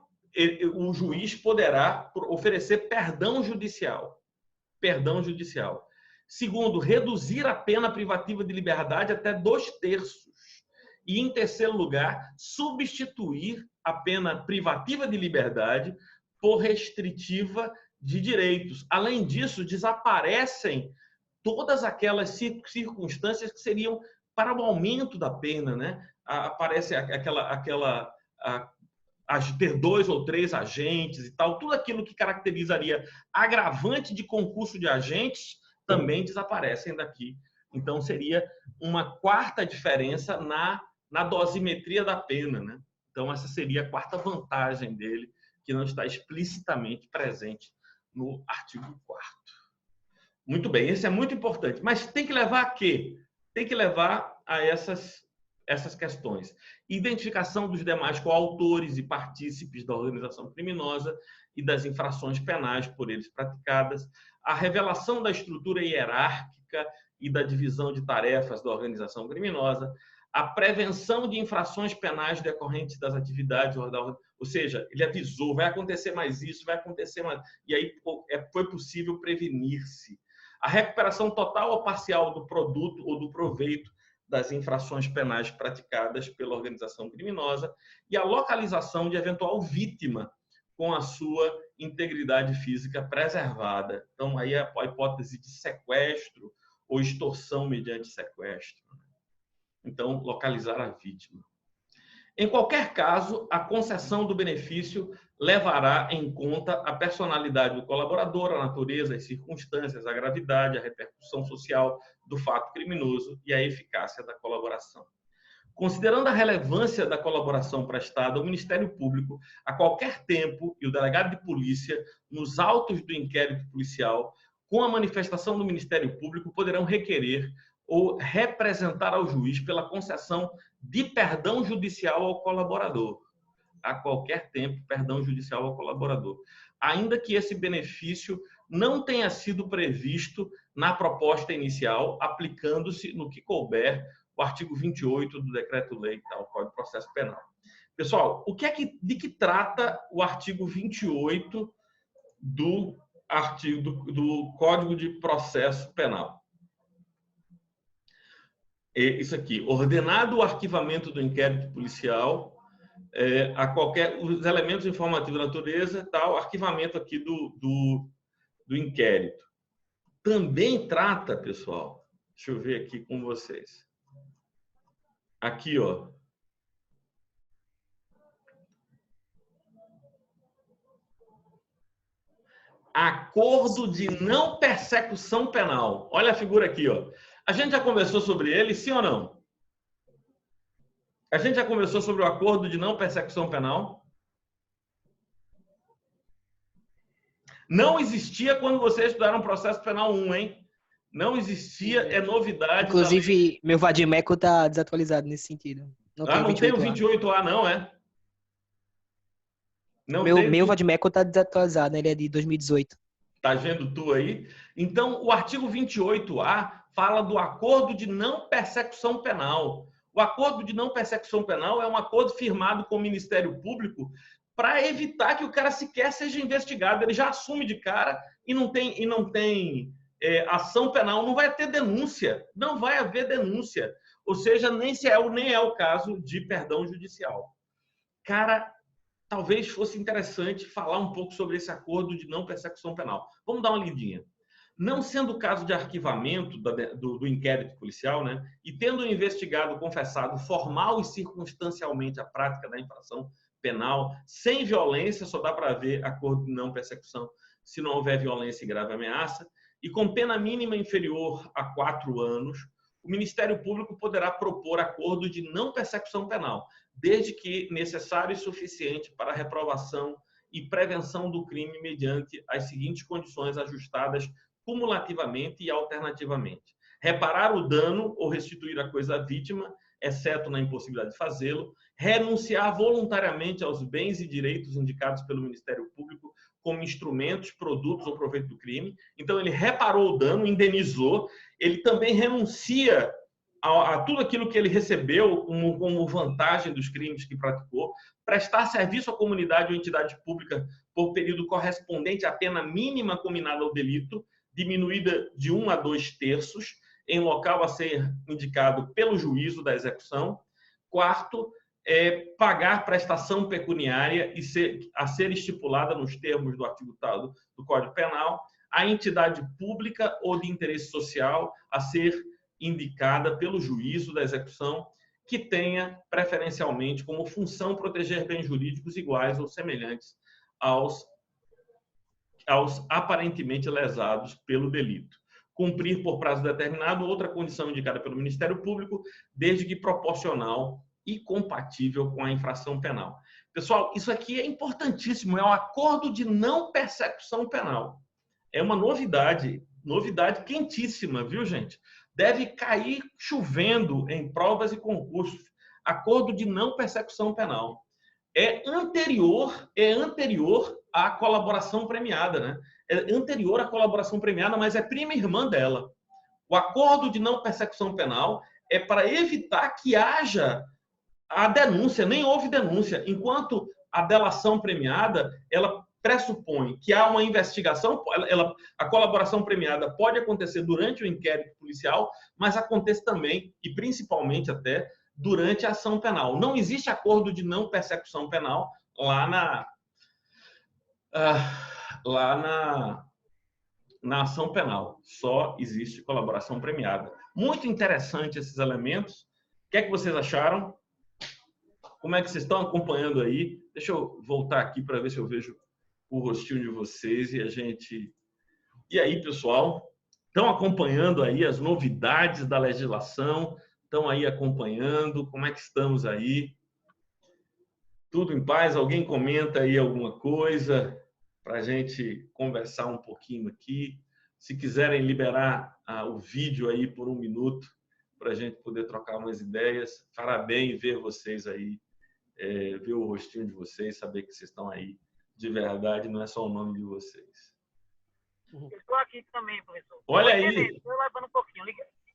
o juiz poderá oferecer perdão judicial. Perdão judicial. Segundo, reduzir a pena privativa de liberdade até 2/3. E, em terceiro lugar, substituir a pena privativa de liberdade por restritiva de direitos. Além disso, desaparecem todas aquelas circunstâncias que seriam para o aumento da pena, né? Aparece ter 2 ou 3 agentes e tal, tudo aquilo que caracterizaria agravante de concurso de agentes também desaparecem daqui. Então, seria uma 4ª diferença na dosimetria da pena, né? Então, essa seria a 4ª vantagem dele, que não está explicitamente presente no artigo 4º. Muito bem, esse é muito importante. Mas tem que levar a quê? Tem que levar a essas questões. Identificação dos demais coautores e partícipes da organização criminosa e das infrações penais por eles praticadas, a revelação da estrutura hierárquica e da divisão de tarefas da organização criminosa, a prevenção de infrações penais decorrentes das atividades, ou seja, ele avisou, vai acontecer mais isso, vai acontecer mais... E aí foi possível prevenir-se. A recuperação total ou parcial do produto ou do proveito das infrações penais praticadas pela organização criminosa e a localização de eventual vítima com a sua integridade física preservada. Então, aí é a hipótese de sequestro ou extorsão mediante sequestro. Então, localizar a vítima. Em qualquer caso, a concessão do benefício levará em conta a personalidade do colaborador, a natureza, as circunstâncias, a gravidade, a repercussão social do fato criminoso e a eficácia da colaboração. Considerando a relevância da colaboração prestada, o Ministério Público, a qualquer tempo, e o delegado de polícia, nos autos do inquérito policial, com a manifestação do Ministério Público, poderão requerer ou representar ao juiz pela concessão de perdão judicial ao colaborador. A qualquer tempo, perdão judicial ao colaborador. Ainda que esse benefício não tenha sido previsto na proposta inicial, aplicando-se no que couber o artigo 28 do Decreto-Lei, o Código de Processo Penal. Pessoal, de que trata o artigo 28 do Código de Processo Penal? Isso aqui, ordenado o arquivamento do inquérito policial a qualquer os elementos informativos da natureza, tal, arquivamento aqui do inquérito. Também trata, pessoal, deixa eu ver aqui com vocês. Aqui, ó. Acordo de não persecução penal. Olha a figura aqui, ó. A gente já conversou sobre ele, sim ou não? A gente já conversou sobre o acordo de não persecução penal? Não existia quando vocês estudaram processo penal 1, hein? Não existia, é novidade. Inclusive, meu vadimeco tá desatualizado nesse sentido. Não tem o 28A, não, é? Não meu vadimeco tá desatualizado, né? Ele é de 2018. Tá vendo tu aí? Então, o artigo 28A fala do acordo de não persecução penal. O acordo de não persecução penal é um acordo firmado com o Ministério Público para evitar que o cara sequer seja investigado. Ele já assume de cara e não tem ação penal, não vai ter denúncia, não vai haver denúncia. Ou seja, nem é o caso de perdão judicial. Cara, talvez fosse interessante falar um pouco sobre esse acordo de não persecução penal. Vamos dar uma lidinha. Não sendo o caso de arquivamento do inquérito policial, né, e tendo o investigado confessado formal e circunstancialmente a prática da infração penal, sem violência, só dá para haver acordo de não persecução se não houver violência e grave ameaça, e com pena mínima inferior a 4 anos, o Ministério Público poderá propor acordo de não persecução penal, desde que necessário e suficiente para a reprovação e prevenção do crime mediante as seguintes condições ajustadas cumulativamente e alternativamente. Reparar o dano ou restituir a coisa à vítima, exceto na impossibilidade de fazê-lo, renunciar voluntariamente aos bens e direitos indicados pelo Ministério Público como instrumentos, produtos ou proveito do crime. Então, ele reparou o dano, indenizou, ele também renuncia a tudo aquilo que ele recebeu como vantagem dos crimes que praticou, prestar serviço à comunidade ou entidade pública por período correspondente à pena mínima combinada ao delito, diminuída de 1 a 2/3, em local a ser indicado pelo juízo da execução. Quarto, pagar prestação pecuniária a ser estipulada nos termos do artigo tal do Código Penal, a entidade pública ou de interesse social a ser indicada pelo juízo da execução, que tenha preferencialmente como função proteger bens jurídicos iguais ou semelhantes aos aparentemente lesados pelo delito. Cumprir por prazo determinado outra condição indicada pelo Ministério Público, desde que proporcional e compatível com a infração penal. Pessoal, isso aqui é importantíssimo, é um acordo de não persecução penal. É uma novidade quentíssima, viu, gente? Deve cair chovendo em provas e concursos. Acordo de não persecução penal. É anterior à colaboração premiada, né? É anterior à colaboração premiada, mas é prima irmã dela. O acordo de não persecução penal é para evitar que haja a denúncia, nem houve denúncia, enquanto a delação premiada, ela pressupõe que há uma investigação, a colaboração premiada pode acontecer durante o inquérito policial, mas acontece também, e principalmente até, durante a ação penal. Não existe acordo de não persecução penal lá na ação penal. Só existe colaboração premiada. Muito interessante esses elementos. O que é que vocês acharam? Como é que vocês estão acompanhando aí? Deixa eu voltar aqui para ver se eu vejo o rostinho de vocês e a gente... E aí, pessoal? Estão acompanhando aí as novidades da legislação? Estão aí acompanhando? Como é que estamos aí? Tudo em paz? Alguém comenta aí alguma coisa para a gente conversar um pouquinho aqui? Se quiserem liberar o vídeo aí por 1 minuto para a gente poder trocar umas ideias, fará bem ver vocês aí, ver o rostinho de vocês, saber que vocês estão aí de verdade, não é só o nome de vocês. Eu estou aqui também, professor. Olha aí! Estou levando um pouquinho,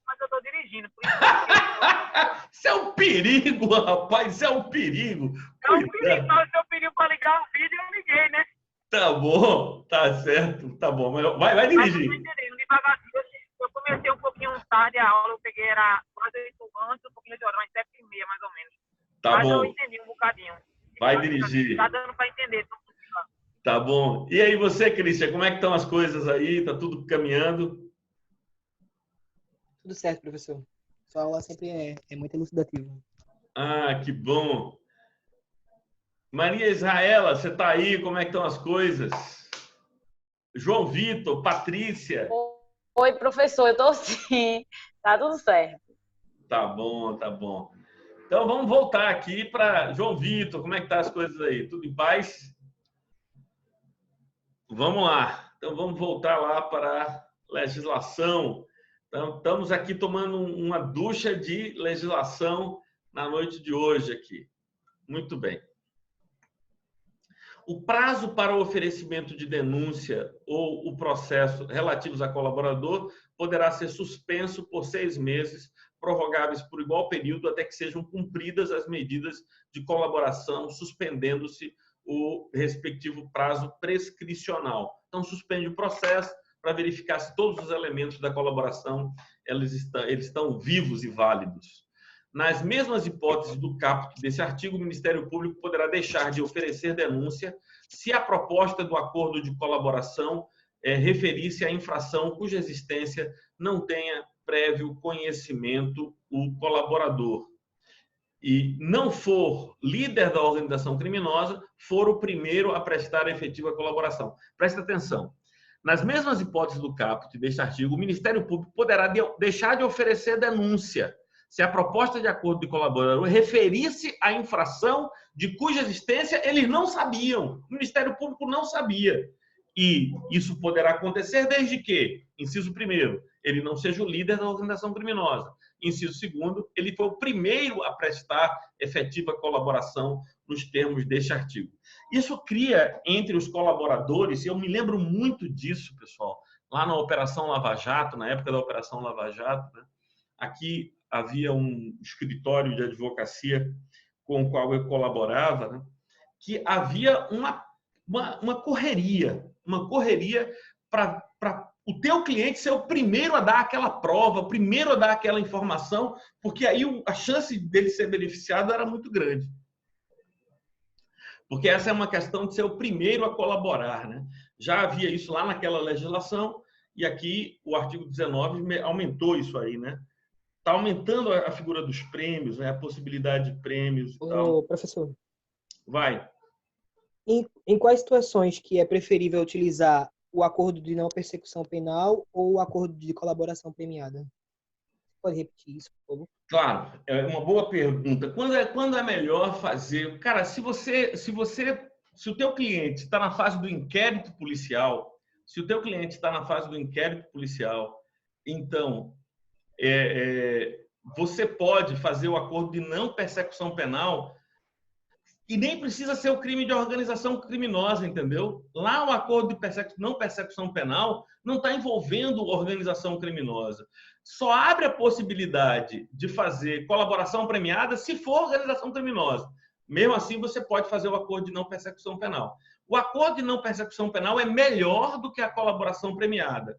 mas eu estou dirigindo. Por isso isso é um perigo, rapaz, isso é um perigo. É um perigo, mas se eu pedi para ligar o vídeo, eu liguei, né? Tá bom, tá certo, tá bom. Mas vai dirigir. Mas eu estou entendendo, devagarzinho. Eu comecei um pouquinho tarde a aula, eu peguei, era quase 8 antes, um pouquinho de hora, mas 7h30, mais ou menos. Tá mas bom. eu entendi um bocadinho. Vai dirigir. Tá dando para entender. Tá bom. E aí você, Cristian, como é que estão as coisas aí? Tá tudo caminhando? Tudo certo, professor. Sua aula sempre é muito elucidativa. Ah, que bom. Maria Israela, você tá aí? Como é que estão as coisas? João Vitor, Patrícia. Oi, professor, eu tô sim. Tá tudo certo. Tá bom, tá bom. Então vamos voltar aqui para João Vitor. Como é que tá as coisas aí? Tudo em paz? Vamos lá. Então vamos voltar lá para a legislação. Então, estamos aqui tomando uma ducha de legislação na noite de hoje aqui. Muito bem. O prazo para o oferecimento de denúncia ou o processo relativos a colaborador poderá ser suspenso por 6 meses, prorrogáveis por igual período, até que sejam cumpridas as medidas de colaboração, suspendendo-se o respectivo prazo prescricional. Então, suspende o processo para verificar se todos os elementos da colaboração eles estão vivos e válidos. Nas mesmas hipóteses do caput desse artigo, o Ministério Público poderá deixar de oferecer denúncia se a proposta do acordo de colaboração referir-se à infração cuja existência não tenha prévio conhecimento o colaborador e não for líder da organização criminosa, for o primeiro a prestar a efetiva colaboração. Presta atenção. Nas mesmas hipóteses do caput deste artigo, o Ministério Público poderá deixar de oferecer denúncia se a proposta de acordo de colaborador referisse à infração de cuja existência eles não sabiam. O Ministério Público não sabia. E isso poderá acontecer desde que, inciso 1º, ele não seja o líder da organização criminosa. Inciso 2º, ele foi o primeiro a prestar efetiva colaboração nos termos deste artigo. Isso cria entre os colaboradores, e eu me lembro muito disso, pessoal, lá na Operação Lava Jato, na época da Operação Lava Jato, né? Aqui havia um escritório de advocacia com o qual eu colaborava, né? Que havia uma correria para o teu cliente ser o primeiro a dar aquela prova, o primeiro a dar aquela informação, porque aí a chance dele ser beneficiado era muito grande. Porque essa é uma questão de ser o primeiro a colaborar, né? Já havia isso lá naquela legislação e aqui o artigo 19 aumentou isso aí, né? Está aumentando a figura dos prêmios, né? A possibilidade de prêmios e tal. Professor. Vai. Em quais situações que é preferível utilizar o acordo de não persecução penal ou o acordo de colaboração premiada? Pode repetir isso, por favor? Claro, é uma boa pergunta. Quando é melhor fazer? Cara, se o teu cliente está na fase do inquérito policial, então você pode fazer o acordo de não persecução penal e nem precisa ser o crime de organização criminosa, entendeu? Lá o acordo de não persecução penal não está envolvendo organização criminosa. Só abre a possibilidade de fazer colaboração premiada se for organização criminosa. Mesmo assim, você pode fazer o acordo de não persecução penal. O acordo de não persecução penal é melhor do que a colaboração premiada.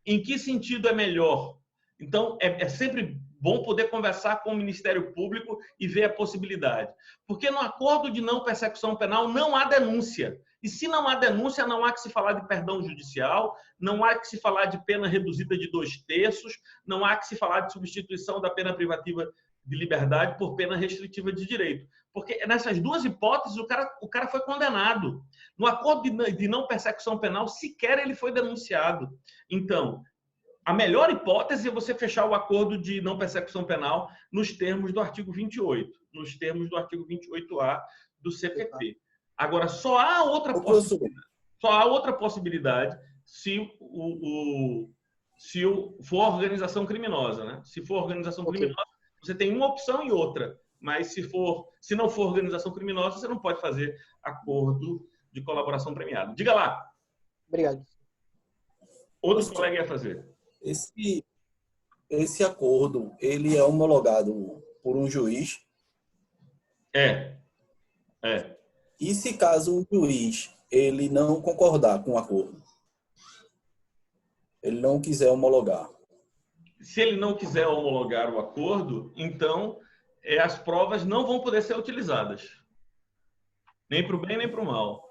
Em que sentido é melhor? Então, é sempre bom poder conversar com o Ministério Público e ver a possibilidade. Porque no acordo de não persecução penal não há denúncia. E se não há denúncia, não há que se falar de perdão judicial, não há que se falar de pena reduzida de 2/3, não há que se falar de substituição da pena privativa de liberdade por pena restritiva de direito. Porque nessas duas hipóteses, o cara foi condenado. No acordo de não persecução penal, sequer ele foi denunciado. Então, a melhor hipótese é você fechar o acordo de não persecução penal nos termos do artigo 28, nos termos do artigo 28A do CPP. Agora, só há outra possibilidade se for organização criminosa, né? Se for organização criminosa, você tem uma opção e outra. Mas se não for organização criminosa, você não pode fazer acordo de colaboração premiada. Diga lá. Obrigado. Outro colega ia fazer. Esse acordo, ele é homologado por um juiz? É. E se caso o juiz ele não concordar com o acordo? Ele não quiser homologar? Se ele não quiser homologar o acordo, então as provas não vão poder ser utilizadas. Nem para o bem, nem para o mal.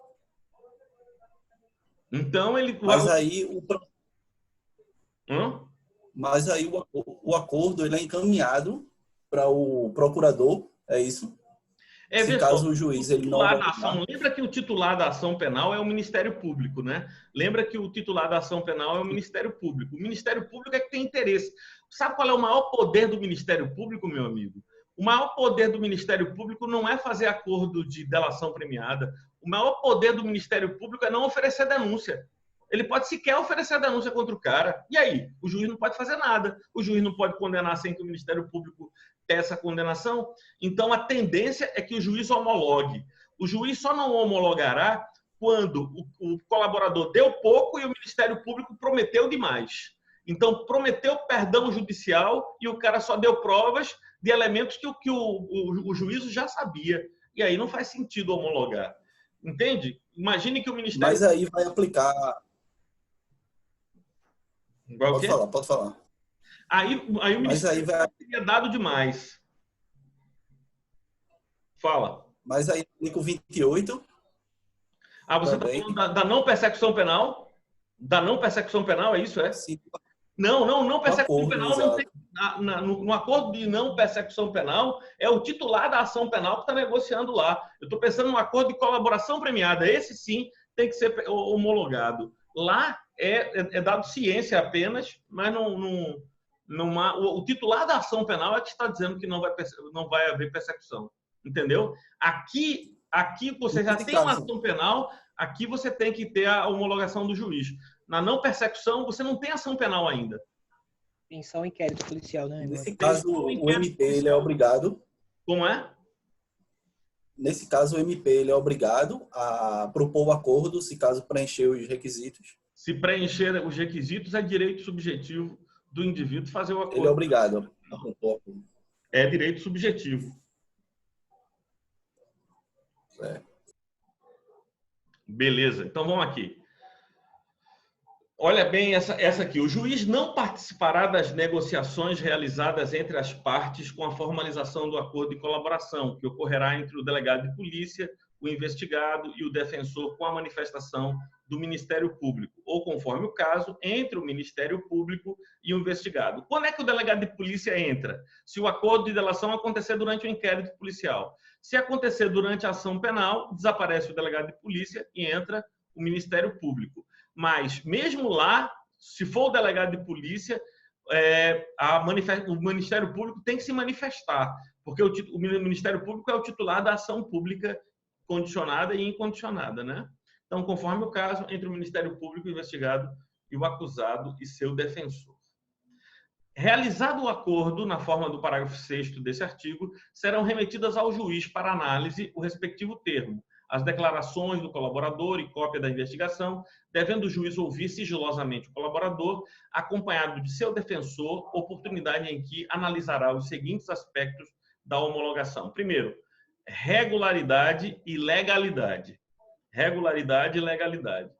Então, ele... Mas aí Hã? Mas aí o acordo ele é encaminhado para o procurador, é isso? Se Veja só, caso o juiz o ele não titular da autorizar. ação, lembra que o titular da ação penal é o Ministério Público, né? Lembra que o titular da ação penal é o Ministério Público. O Ministério Público é que tem interesse. Sabe qual é o maior poder do Ministério Público, meu amigo? O maior poder do Ministério Público não é fazer acordo de delação premiada. O maior poder do Ministério Público é não oferecer denúncia. Ele pode sequer oferecer denúncia contra o cara. E aí? O juiz não pode fazer nada. O juiz não pode condenar sem que o Ministério Público essa condenação. Então, a tendência é que o juiz homologue. O juiz só não homologará quando o colaborador deu pouco e o Ministério Público prometeu demais. Então, prometeu perdão judicial e o cara só deu provas de elementos que o juízo já sabia. E aí não faz sentido homologar. Entende? Imagine que o Ministério... Mas aí vai aplicar... Pode falar, pode falar. Aí o Ministério teria dado demais. Fala. Mas aí aplica o 28. Você está falando da não persecução penal? Da não persecução penal, é isso? Sim. Não persecução penal não tem. No acordo de não persecução penal, é o titular da ação penal que está negociando lá. Eu estou pensando num acordo de colaboração premiada. Esse sim tem que ser homologado. Lá é dado ciência apenas, mas o titular da ação penal é que está dizendo que não vai haver persecução. Entendeu? Aqui você já tem uma ação penal, aqui você tem que ter a homologação do juiz. Na não persecução, você não tem ação penal ainda. Tem só um inquérito policial, né? Nesse caso, o MP ele é obrigado. Como é? Nesse caso, o MP ele é obrigado a propor o acordo, se caso preencher os requisitos. Se preencher os requisitos, é direito subjetivo do indivíduo fazer o acordo. Ele é obrigado a propor. É direito subjetivo. Beleza, então vamos aqui. Olha bem essa aqui. O juiz não participará das negociações realizadas entre as partes com a formalização do acordo de colaboração, que ocorrerá entre o delegado de polícia, o investigado e o defensor com a manifestação do Ministério Público, ou, conforme o caso, entre o Ministério Público e o investigado. Quando é que o delegado de polícia entra? Se o acordo de delação acontecer durante o inquérito policial. Se acontecer durante a ação penal, desaparece o delegado de polícia e entra o Ministério Público. Mas, mesmo lá, se for o delegado de polícia, o Ministério Público tem que se manifestar, porque o Ministério Público é o titular da ação pública condicionada e incondicionada, né? Então, conforme o caso, entre o Ministério Público, o investigado e o acusado e seu defensor. Realizado o acordo, na forma do parágrafo 6º desse artigo, serão remetidas ao juiz para análise o respectivo termo, as declarações do colaborador e cópia da investigação, devendo o juiz ouvir sigilosamente o colaborador, acompanhado de seu defensor, oportunidade em que analisará os seguintes aspectos da homologação. Primeiro, regularidade e legalidade. Regularidade e legalidade.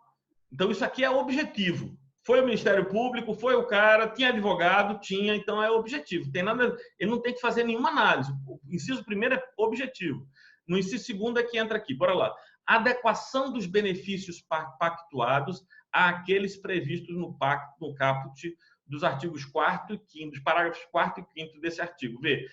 Então, isso aqui é objetivo. Foi o Ministério Público, foi o cara, tinha advogado, tinha, então é objetivo. Tem nada, ele não tem que fazer nenhuma análise. O inciso primeiro é objetivo. No inciso segundo é que entra aqui. Bora lá. Adequação dos benefícios pactuados àqueles previstos no caput dos artigos 4º e 5º, dos parágrafos 4º e 5º desse artigo. Vê,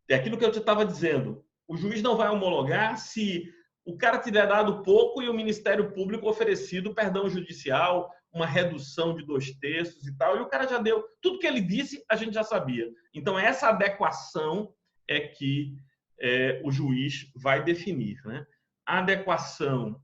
é aquilo que eu te estava dizendo. O juiz não vai homologar se o cara tiver dado pouco e o Ministério Público oferecido perdão judicial, uma redução de 2/3 e tal, e o cara já deu. Tudo que ele disse, a gente já sabia. Então, essa adequação é que o juiz vai definir, né? A adequação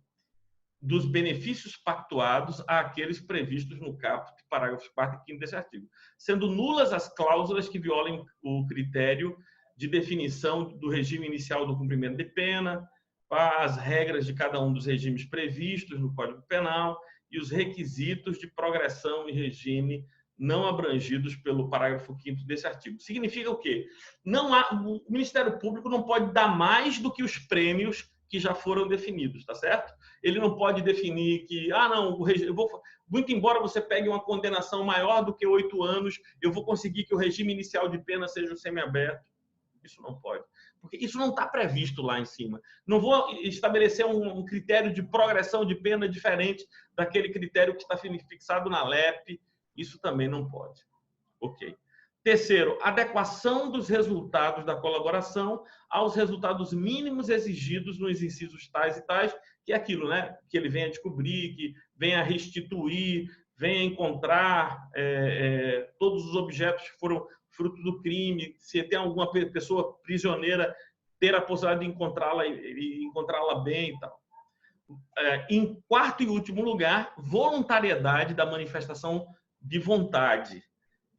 dos benefícios pactuados àqueles previstos no caput, parágrafos 4º e 5º desse artigo, sendo nulas as cláusulas que violem o critério de definição do regime inicial do cumprimento de pena, as regras de cada um dos regimes previstos no Código Penal e os requisitos de progressão e regime não abrangidos pelo parágrafo 5º desse artigo. Significa o quê? O Ministério Público não pode dar mais do que os prêmios que já foram definidos, tá certo? Ele não pode definir que, muito embora você pegue uma condenação maior do que 8 anos, eu vou conseguir que o regime inicial de pena seja o semiaberto. Isso não pode. Porque isso não está previsto lá em cima. Não vou estabelecer um critério de progressão de pena diferente daquele critério que está fixado na LEP. Isso também não pode. Ok. Terceiro, adequação dos resultados da colaboração aos resultados mínimos exigidos nos incisos tais e tais, que é aquilo, né? Que ele venha descobrir, que venha restituir, venha encontrar todos os objetos que foram fruto do crime, se tem alguma pessoa prisioneira, ter a possibilidade de encontrá-la e encontrá-la bem e tal. Em quarto e último lugar, voluntariedade da manifestação de vontade,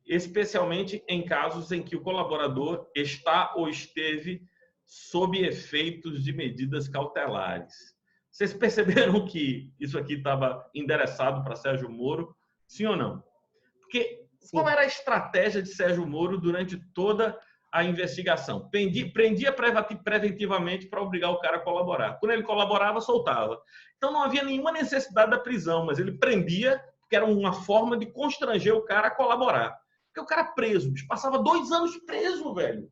especialmente em casos em que o colaborador está ou esteve sob efeitos de medidas cautelares. Vocês perceberam que isso aqui estava endereçado para Sérgio Moro? Sim ou não? Porque qual era a estratégia de Sérgio Moro durante toda a investigação? Prendia preventivamente para obrigar o cara a colaborar. Quando ele colaborava, soltava. Então não havia nenhuma necessidade da prisão, mas ele prendia, porque era uma forma de constranger o cara a colaborar. Porque o cara preso, bicho, passava 2 anos preso, velho.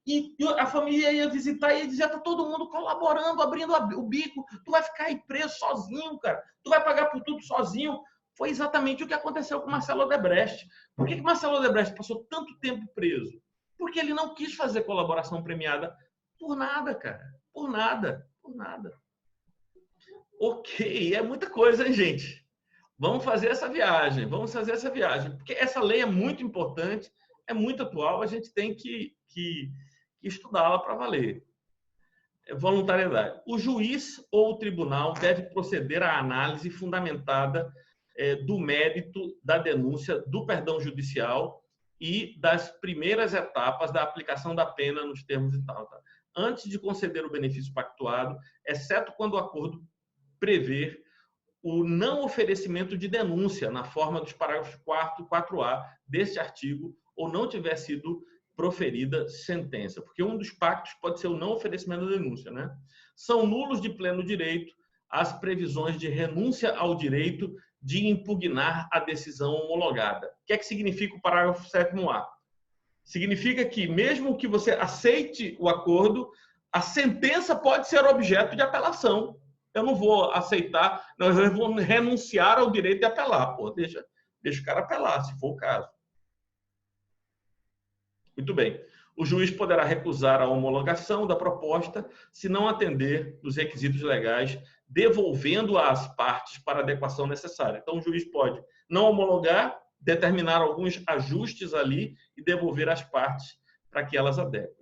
E a família ia visitar e dizia: tá todo mundo colaborando, abrindo o bico. Tu vai ficar aí preso sozinho, cara. Tu vai pagar por tudo sozinho. Foi exatamente o que aconteceu com Marcelo Odebrecht. Por que Marcelo Odebrecht passou tanto tempo preso? Porque ele não quis fazer colaboração premiada por nada, cara. Por nada. Por nada. Ok, é muita coisa, hein, gente? Vamos fazer essa viagem. Vamos fazer essa viagem. Porque essa lei é muito importante, é muito atual, a gente tem que estudá-la para valer. Voluntariedade. O juiz ou o tribunal deve proceder à análise fundamentada do mérito da denúncia, do perdão judicial e das primeiras etapas da aplicação da pena nos termos e tal. Tá? Antes de conceder o benefício pactuado, exceto quando o acordo prever o não oferecimento de denúncia na forma dos parágrafos 4º e 4A deste artigo ou não tiver sido proferida sentença. Porque um dos pactos pode ser o não oferecimento da denúncia, né? São nulos de pleno direito as previsões de renúncia ao direito de impugnar a decisão homologada. O que é que significa o parágrafo 7º-A? Significa que, mesmo que você aceite o acordo, a sentença pode ser objeto de apelação. Eu não vou aceitar, nós vamos renunciar ao direito de apelar. Pô, deixa o cara apelar, se for o caso. Muito bem. O juiz poderá recusar a homologação da proposta se não atender os requisitos legais, devolvendo-a às partes para a adequação necessária. Então, o juiz pode não homologar, determinar alguns ajustes ali e devolver às partes para que elas adequem.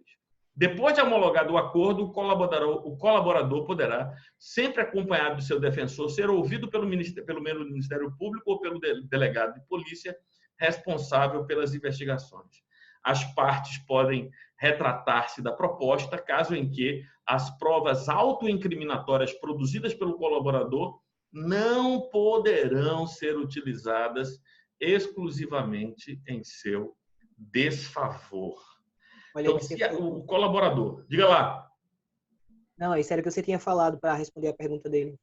Depois de homologado o acordo, o colaborador poderá, sempre acompanhado do seu defensor, ser ouvido pelo Ministério Público ou pelo delegado de polícia responsável pelas investigações. As partes podem retratar-se da proposta, caso em que as provas autoincriminatórias produzidas pelo colaborador não poderão ser utilizadas exclusivamente em seu desfavor. Olha, Então, se o colaborador... Diga lá. Não, isso era o que você tinha falado para responder a pergunta dele.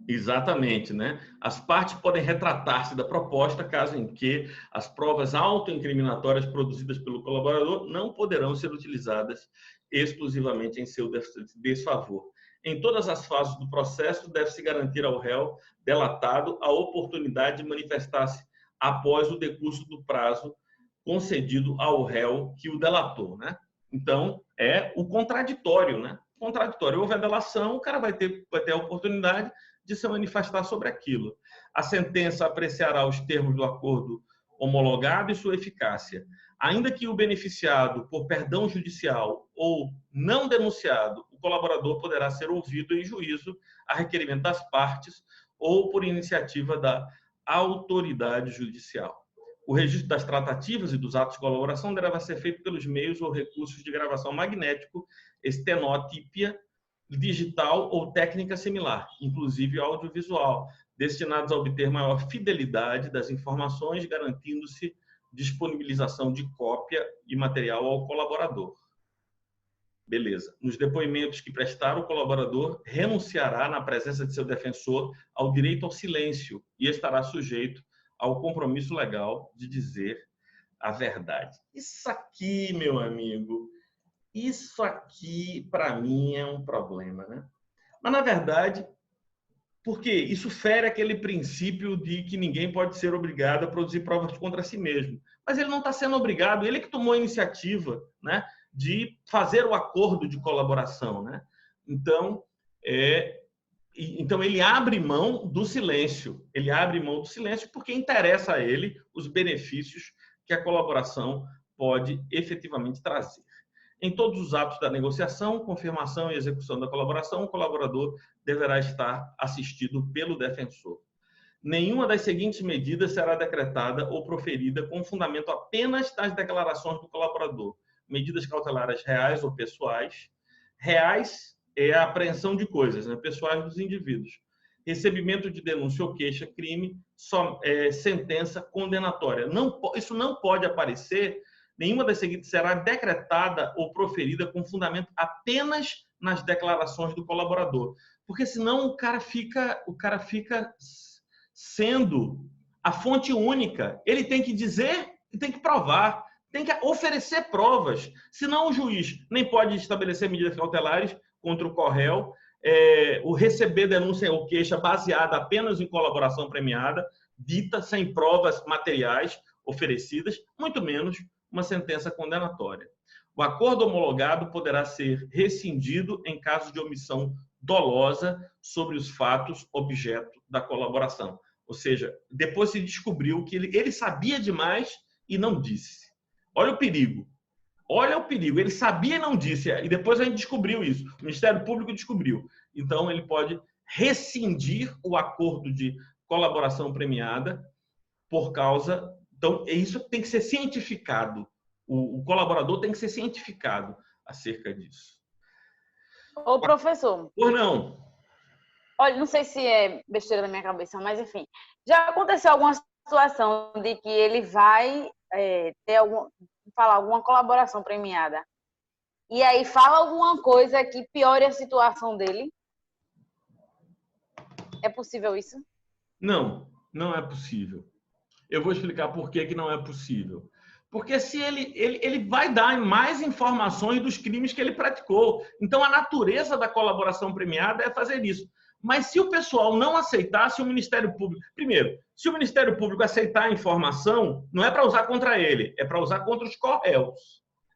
Exatamente, né? As partes podem retratar-se da proposta caso em que as provas autoincriminatórias produzidas pelo colaborador não poderão ser utilizadas exclusivamente em seu desfavor. Em todas as fases do processo, deve-se garantir ao réu delatado a oportunidade de manifestar-se após o decurso do prazo concedido ao réu que o delatou, né? Então, é o contraditório, né? Contraditório. Houve a delação, o cara vai ter a oportunidade de se manifestar sobre aquilo. A sentença apreciará os termos do acordo homologado e sua eficácia. Ainda que o beneficiado por perdão judicial ou não denunciado, o colaborador poderá ser ouvido em juízo a requerimento das partes ou por iniciativa da autoridade judicial. O registro das tratativas e dos atos de colaboração deverá ser feito pelos meios ou recursos de gravação magnético, estenotípia, digital ou técnica similar, inclusive audiovisual, destinados a obter maior fidelidade das informações, garantindo-se disponibilização de cópia e material ao colaborador. Beleza. Nos depoimentos que prestar, o colaborador renunciará, na presença de seu defensor, ao direito ao silêncio e estará sujeito ao compromisso legal de dizer a verdade. Isso aqui, meu amigo, Isso aqui, para mim, é um problema, né? Mas, na verdade, porque isso fere aquele princípio de que ninguém pode ser obrigado a produzir provas contra si mesmo. Mas ele não está sendo obrigado, ele que tomou a iniciativa, né, de fazer o acordo de colaboração, né? Então, ele abre mão do silêncio. Ele abre mão do silêncio porque interessa a ele os benefícios que a colaboração pode efetivamente trazer. Em todos os atos da negociação, confirmação e execução da colaboração, o colaborador deverá estar assistido pelo defensor. Nenhuma das seguintes medidas será decretada ou proferida com fundamento apenas das declarações do colaborador. Medidas cautelares reais ou pessoais. Reais é a apreensão de coisas, né, pessoais dos indivíduos. Recebimento de denúncia ou queixa, crime, sentença condenatória. Isso não pode aparecer. Nenhuma das seguintes será decretada ou proferida com fundamento apenas nas declarações do colaborador. Porque senão o cara fica sendo a fonte única. Ele tem que dizer e tem que provar, tem que oferecer provas. Senão o juiz nem pode estabelecer medidas cautelares contra o corréu, o receber denúncia ou queixa baseada apenas em colaboração premiada, dita sem provas materiais oferecidas, muito menos uma sentença condenatória. O acordo homologado poderá ser rescindido em caso de omissão dolosa sobre os fatos objeto da colaboração. Ou seja, depois se descobriu que ele sabia demais e não disse. Olha o perigo. Olha o perigo. Ele sabia e não disse. E depois a gente descobriu isso. O Ministério Público descobriu. Então, ele pode rescindir o acordo de colaboração premiada por causa... Então, isso tem que ser cientificado. O colaborador tem que ser cientificado acerca disso. Ô, professor. Por não. Olha, não sei se é besteira da minha cabeça, mas enfim. Já aconteceu alguma situação de que ele vai falar alguma colaboração premiada e aí fala alguma coisa que piore a situação dele? É possível isso? Não, não é possível. Eu vou explicar por que não é possível. Porque se ele vai dar mais informações dos crimes que ele praticou. Então, a natureza da colaboração premiada é fazer isso. Mas se o pessoal não aceitar, se o Ministério Público... Primeiro, se o Ministério Público aceitar a informação, não é para usar contra ele, é para usar contra os corréus.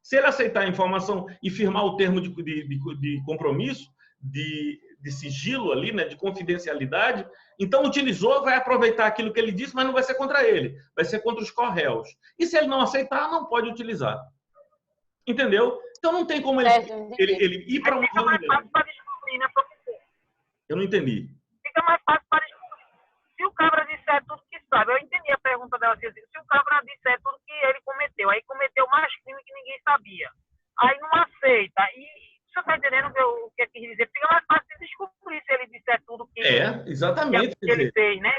Se ele aceitar a informação e firmar o termo de compromisso, de sigilo ali, né, de confidencialidade, então o utilizor vai aproveitar aquilo que ele disse, mas não vai ser contra ele, vai ser contra os corréus. E se ele não aceitar, não pode utilizar. Entendeu? Então não tem como ele ir para uma reunião. Fica mais fácil para descobrir, né, professor? Eu não entendi. Fica mais fácil para descobrir. Se o cabra disser tudo que sabe, eu entendi a pergunta dela, se o cabra disser tudo que ele cometeu, aí cometeu mais crime que ninguém sabia, aí não aceita, e você está entendendo o que eu quis dizer? Fica mais fácil de descobrir se ele disser tudo que, exatamente, que ele fez, né?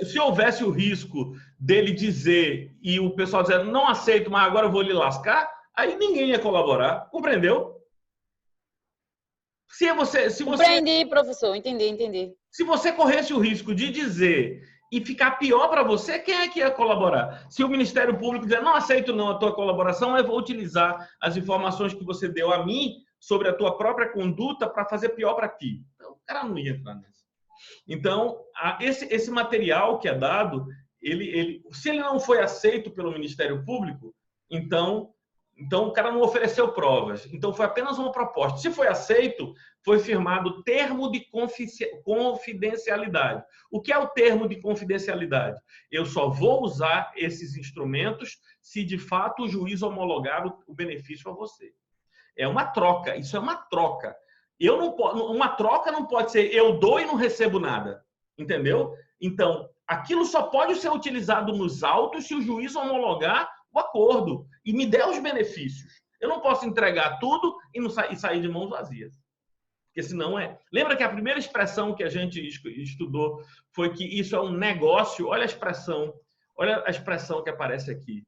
Se houvesse o risco dele dizer e o pessoal dizer não aceito, mas agora eu vou lhe lascar, aí ninguém ia colaborar. Compreendeu? Compreendi, professor. Entendi. Se você corresse o risco de dizer e ficar pior para você, quem é que ia colaborar? Se o Ministério Público dizer, não aceito não a tua colaboração, eu vou utilizar as informações que você deu a mim sobre a tua própria conduta para fazer pior para ti. Então, o cara não ia entrar nisso. Então, esse material que é dado, se ele não foi aceito pelo Ministério Público, então o cara não ofereceu provas. Então, foi apenas uma proposta. Se foi aceito, foi firmado termo de confidencialidade. O que é o termo de confidencialidade? Eu só vou usar esses instrumentos se, de fato, o juiz homologar o benefício a você. É uma troca. Isso é uma troca. Uma troca não pode ser eu dou e não recebo nada. Entendeu? Então, aquilo só pode ser utilizado nos autos se o juiz homologar o acordo e me der os benefícios. Eu não posso entregar tudo e sair de mãos vazias. Porque senão Lembra que a primeira expressão que a gente estudou foi que isso é um negócio? Olha a expressão que aparece aqui.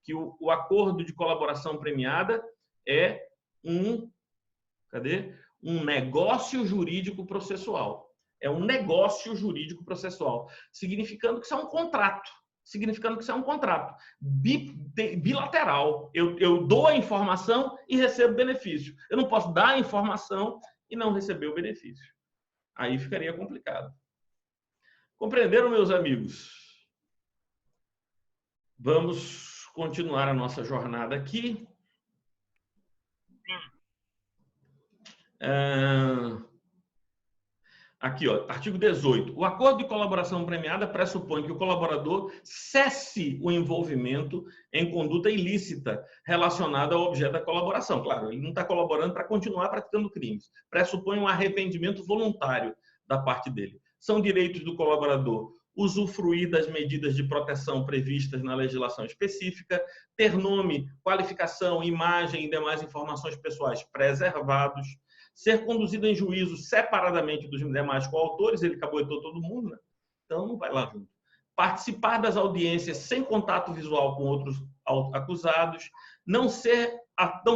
Que o acordo de colaboração premiada é um negócio jurídico processual. É um negócio jurídico processual. Significando que isso é um contrato. significando que isso é um contrato bilateral. Eu dou a informação e recebo benefício. Eu não posso dar a informação e não receber o benefício. Aí ficaria complicado. Compreenderam, meus amigos? Vamos continuar a nossa jornada aqui. Aqui, ó, artigo 18. O acordo de colaboração premiada pressupõe que o colaborador cesse o envolvimento em conduta ilícita relacionada ao objeto da colaboração. Claro, ele não está colaborando para continuar praticando crimes. Pressupõe um arrependimento voluntário da parte dele. São direitos do colaborador usufruir das medidas de proteção previstas na legislação específica, ter nome, qualificação, imagem e demais informações pessoais preservados, ser conduzido em juízo separadamente dos demais coautores, ele caboetou todo mundo, né? Então não vai lá junto. Participar das audiências sem contato visual com outros acusados, não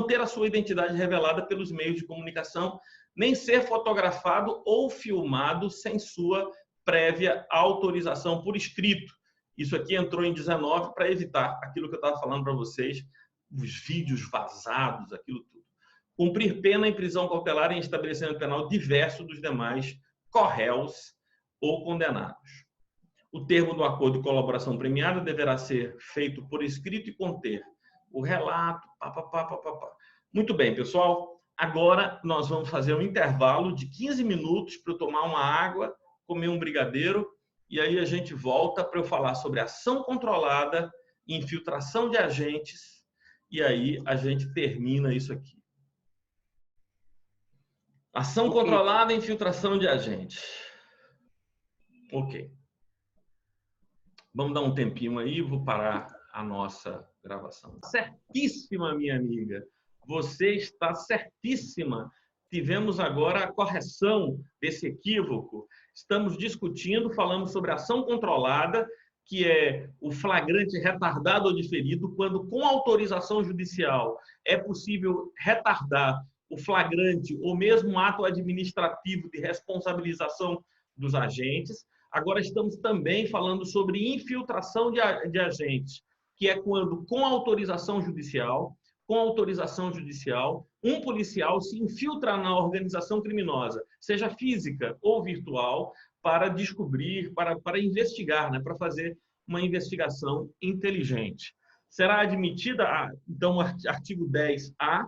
ter a sua identidade revelada pelos meios de comunicação, nem ser fotografado ou filmado sem sua prévia autorização por escrito. Isso aqui entrou em 19 para evitar aquilo que eu estava falando para vocês, os vídeos vazados, aquilo tudo. Cumprir pena em prisão cautelar em estabelecimento penal diverso dos demais corréus ou condenados. O termo do acordo de colaboração premiada deverá ser feito por escrito e conter o relato. Muito bem, pessoal. Agora nós vamos fazer um intervalo de 15 minutos para eu tomar uma água, comer um brigadeiro, e aí a gente volta para eu falar sobre ação controlada, infiltração de agentes, e aí a gente termina isso aqui. Ação controlada, infiltração de agentes. Ok. Vamos dar um tempinho aí, vou parar a nossa gravação. Certíssima, minha amiga. Você está certíssima. Tivemos agora a correção desse equívoco. Estamos discutindo, falamos sobre ação controlada, que é o flagrante retardado ou diferido, quando com autorização judicial é possível retardar o flagrante ou mesmo um ato administrativo de responsabilização dos agentes. Agora estamos também falando sobre infiltração de agentes, que é quando com autorização judicial, um policial se infiltra na organização criminosa, seja física ou virtual, para descobrir, para investigar, né, para fazer uma investigação inteligente. Será admitida, então, o artigo 10A,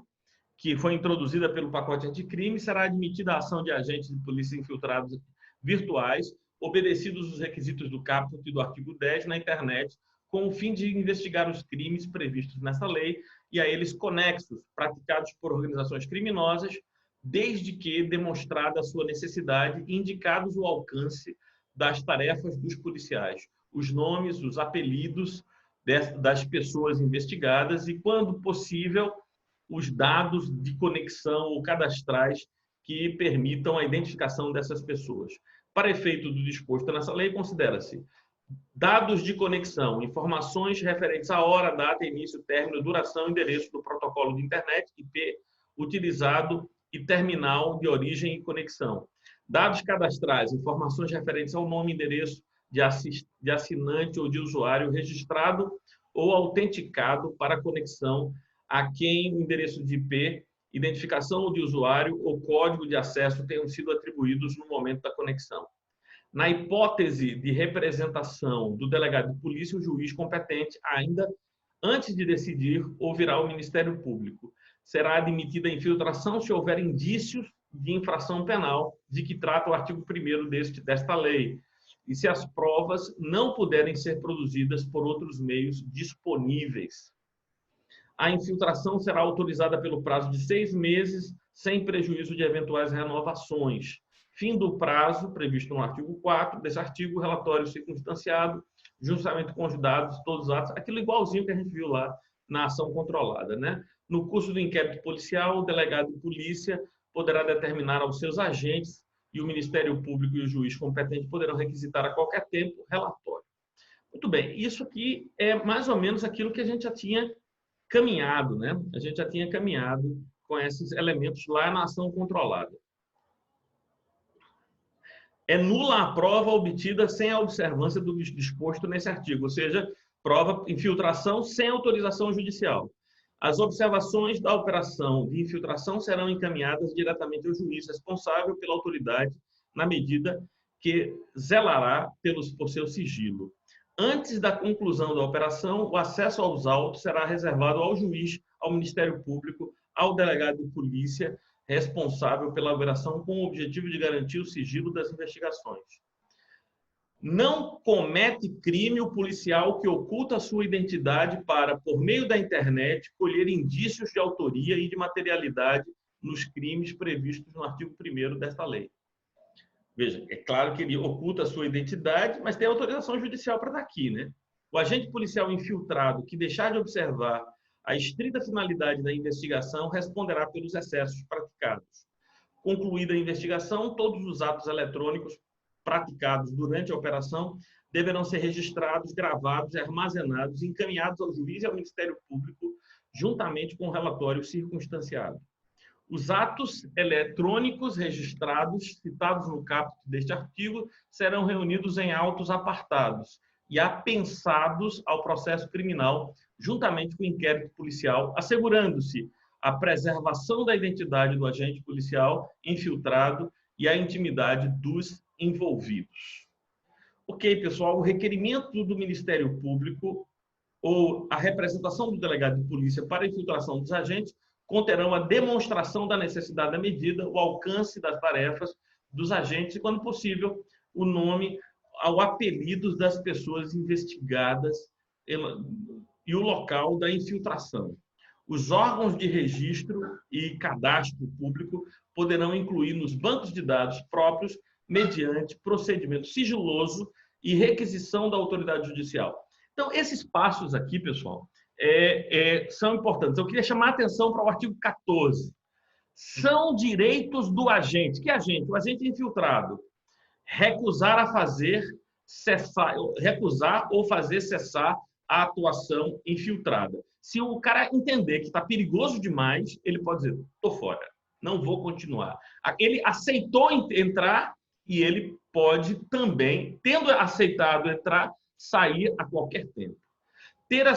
que foi introduzida pelo pacote anticrime, será admitida a ação de agentes de polícia infiltrados virtuais, obedecidos os requisitos do caput e do artigo 10 na internet, com o fim de investigar os crimes previstos nessa lei e a eles conexos, praticados por organizações criminosas, desde que demonstrada a sua necessidade e indicados o alcance das tarefas dos policiais, os nomes, os apelidos das pessoas investigadas e, quando possível, os dados de conexão ou cadastrais que permitam a identificação dessas pessoas. Para efeito do disposto nessa lei, considera-se dados de conexão, informações referentes à hora, data, início, término, duração, endereço do protocolo de internet, IP, utilizado e terminal de origem e conexão. Dados cadastrais, informações referentes ao nome e endereço de assinante ou de usuário registrado ou autenticado para conexão a quem o endereço de IP, identificação de usuário ou código de acesso tenham sido atribuídos no momento da conexão. Na hipótese de representação do delegado de polícia, o juiz competente, ainda antes de decidir, ouvirá o Ministério Público. Será admitida a infiltração se houver indícios de infração penal de que trata o artigo 1º desta lei, e se as provas não puderem ser produzidas por outros meios disponíveis. A infiltração será autorizada pelo prazo de 6 meses, sem prejuízo de eventuais renovações. Fim do prazo, previsto no artigo 4 desse artigo, relatório circunstanciado, justamente com os dados, todos os atos, aquilo igualzinho que a gente viu lá na ação controlada, né? No curso do inquérito policial, o delegado de polícia poderá determinar aos seus agentes e o Ministério Público e o juiz competente poderão requisitar a qualquer tempo relatório. Muito bem, isso aqui é mais ou menos aquilo que a gente já tinha caminhado, né? A gente já tinha caminhado com esses elementos lá na ação controlada. é nula a prova obtida sem a observância do disposto nesse artigo, ou seja, prova infiltração sem autorização judicial. As observações da operação de infiltração serão encaminhadas diretamente ao juiz responsável pela autoridade, na medida que zelará por seu sigilo. Antes da conclusão da operação, o acesso aos autos será reservado ao juiz, ao Ministério Público, ao delegado de polícia responsável pela operação, com o objetivo de garantir o sigilo das investigações. Não comete crime o policial que oculta sua identidade para, por meio da internet, colher indícios de autoria e de materialidade nos crimes previstos no artigo 1º desta lei. Veja, é claro que ele oculta a sua identidade, mas tem autorização judicial para estar aqui, né? O agente policial infiltrado que deixar de observar a estrita finalidade da investigação responderá pelos excessos praticados. Concluída a investigação, todos os atos eletrônicos praticados durante a operação deverão ser registrados, gravados, armazenados e encaminhados ao juiz e ao Ministério Público, juntamente com o relatório circunstanciado. Os atos eletrônicos registrados, citados no caput deste artigo, serão reunidos em autos apartados e apensados ao processo criminal, juntamente com o inquérito policial, assegurando-se a preservação da identidade do agente policial infiltrado e a intimidade dos envolvidos. Ok, pessoal, o requerimento do Ministério Público ou a representação do delegado de polícia para a infiltração dos agentes conterão a demonstração da necessidade da medida, o alcance das tarefas dos agentes e, quando possível, o nome, o apelido das pessoas investigadas e o local da infiltração. Os órgãos de registro e cadastro público poderão incluir nos bancos de dados próprios, mediante procedimento sigiloso e requisição da autoridade judicial. Então, esses passos aqui, pessoal, são importantes. Eu queria chamar a atenção para o artigo 14. São direitos do agente. Que agente? O agente infiltrado. Recusar ou fazer cessar a atuação infiltrada. Se o cara entender que está perigoso demais, ele pode dizer, estou fora, não vou continuar. Ele aceitou entrar e ele pode também, tendo aceitado entrar, sair a qualquer tempo. Ter a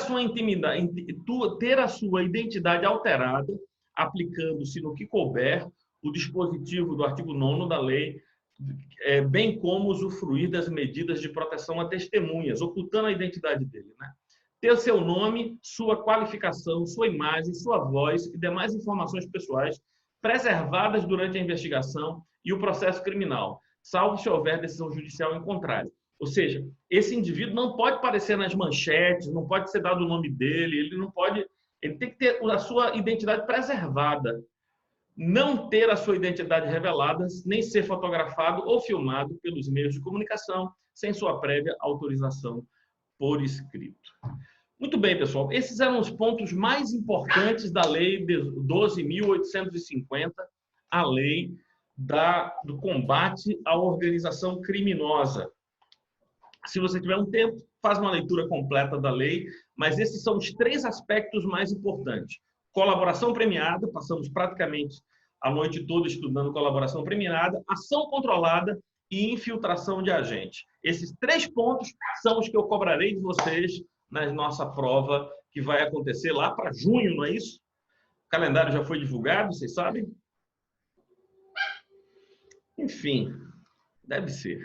sua identidade alterada, aplicando-se no que couber o dispositivo do artigo 9º da lei, bem como usufruir das medidas de proteção a testemunhas, ocultando a identidade dele, né? Ter seu nome, sua qualificação, sua imagem, sua voz e demais informações pessoais preservadas durante a investigação e o processo criminal, salvo se houver decisão judicial em contrário. Ou seja, esse indivíduo não pode aparecer nas manchetes, não pode ser dado o nome dele, ele tem que ter a sua identidade preservada. Não ter a sua identidade revelada, nem ser fotografado ou filmado pelos meios de comunicação, sem sua prévia autorização por escrito. Muito bem, pessoal. Esses eram os pontos mais importantes da Lei 12.850, a lei do combate à organização criminosa. Se você tiver um tempo, faz uma leitura completa da lei, mas esses são os 3 aspectos mais importantes. Colaboração premiada, passamos praticamente a noite toda estudando colaboração premiada, ação controlada e infiltração de agente. Esses 3 pontos são os que eu cobrarei de vocês na nossa prova, que vai acontecer lá para junho, não é isso? O calendário já foi divulgado, vocês sabem? Enfim, deve ser.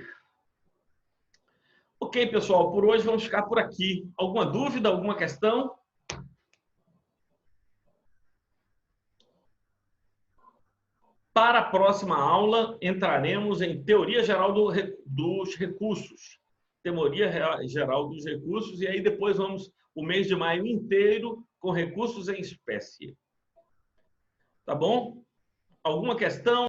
Ok, pessoal, por hoje vamos ficar por aqui. Alguma dúvida, alguma questão? Para a próxima aula, entraremos em Teoria Geral dos Recursos. Teoria Geral dos Recursos, e aí depois vamos o mês de maio inteiro com recursos em espécie. Tá bom? Alguma questão?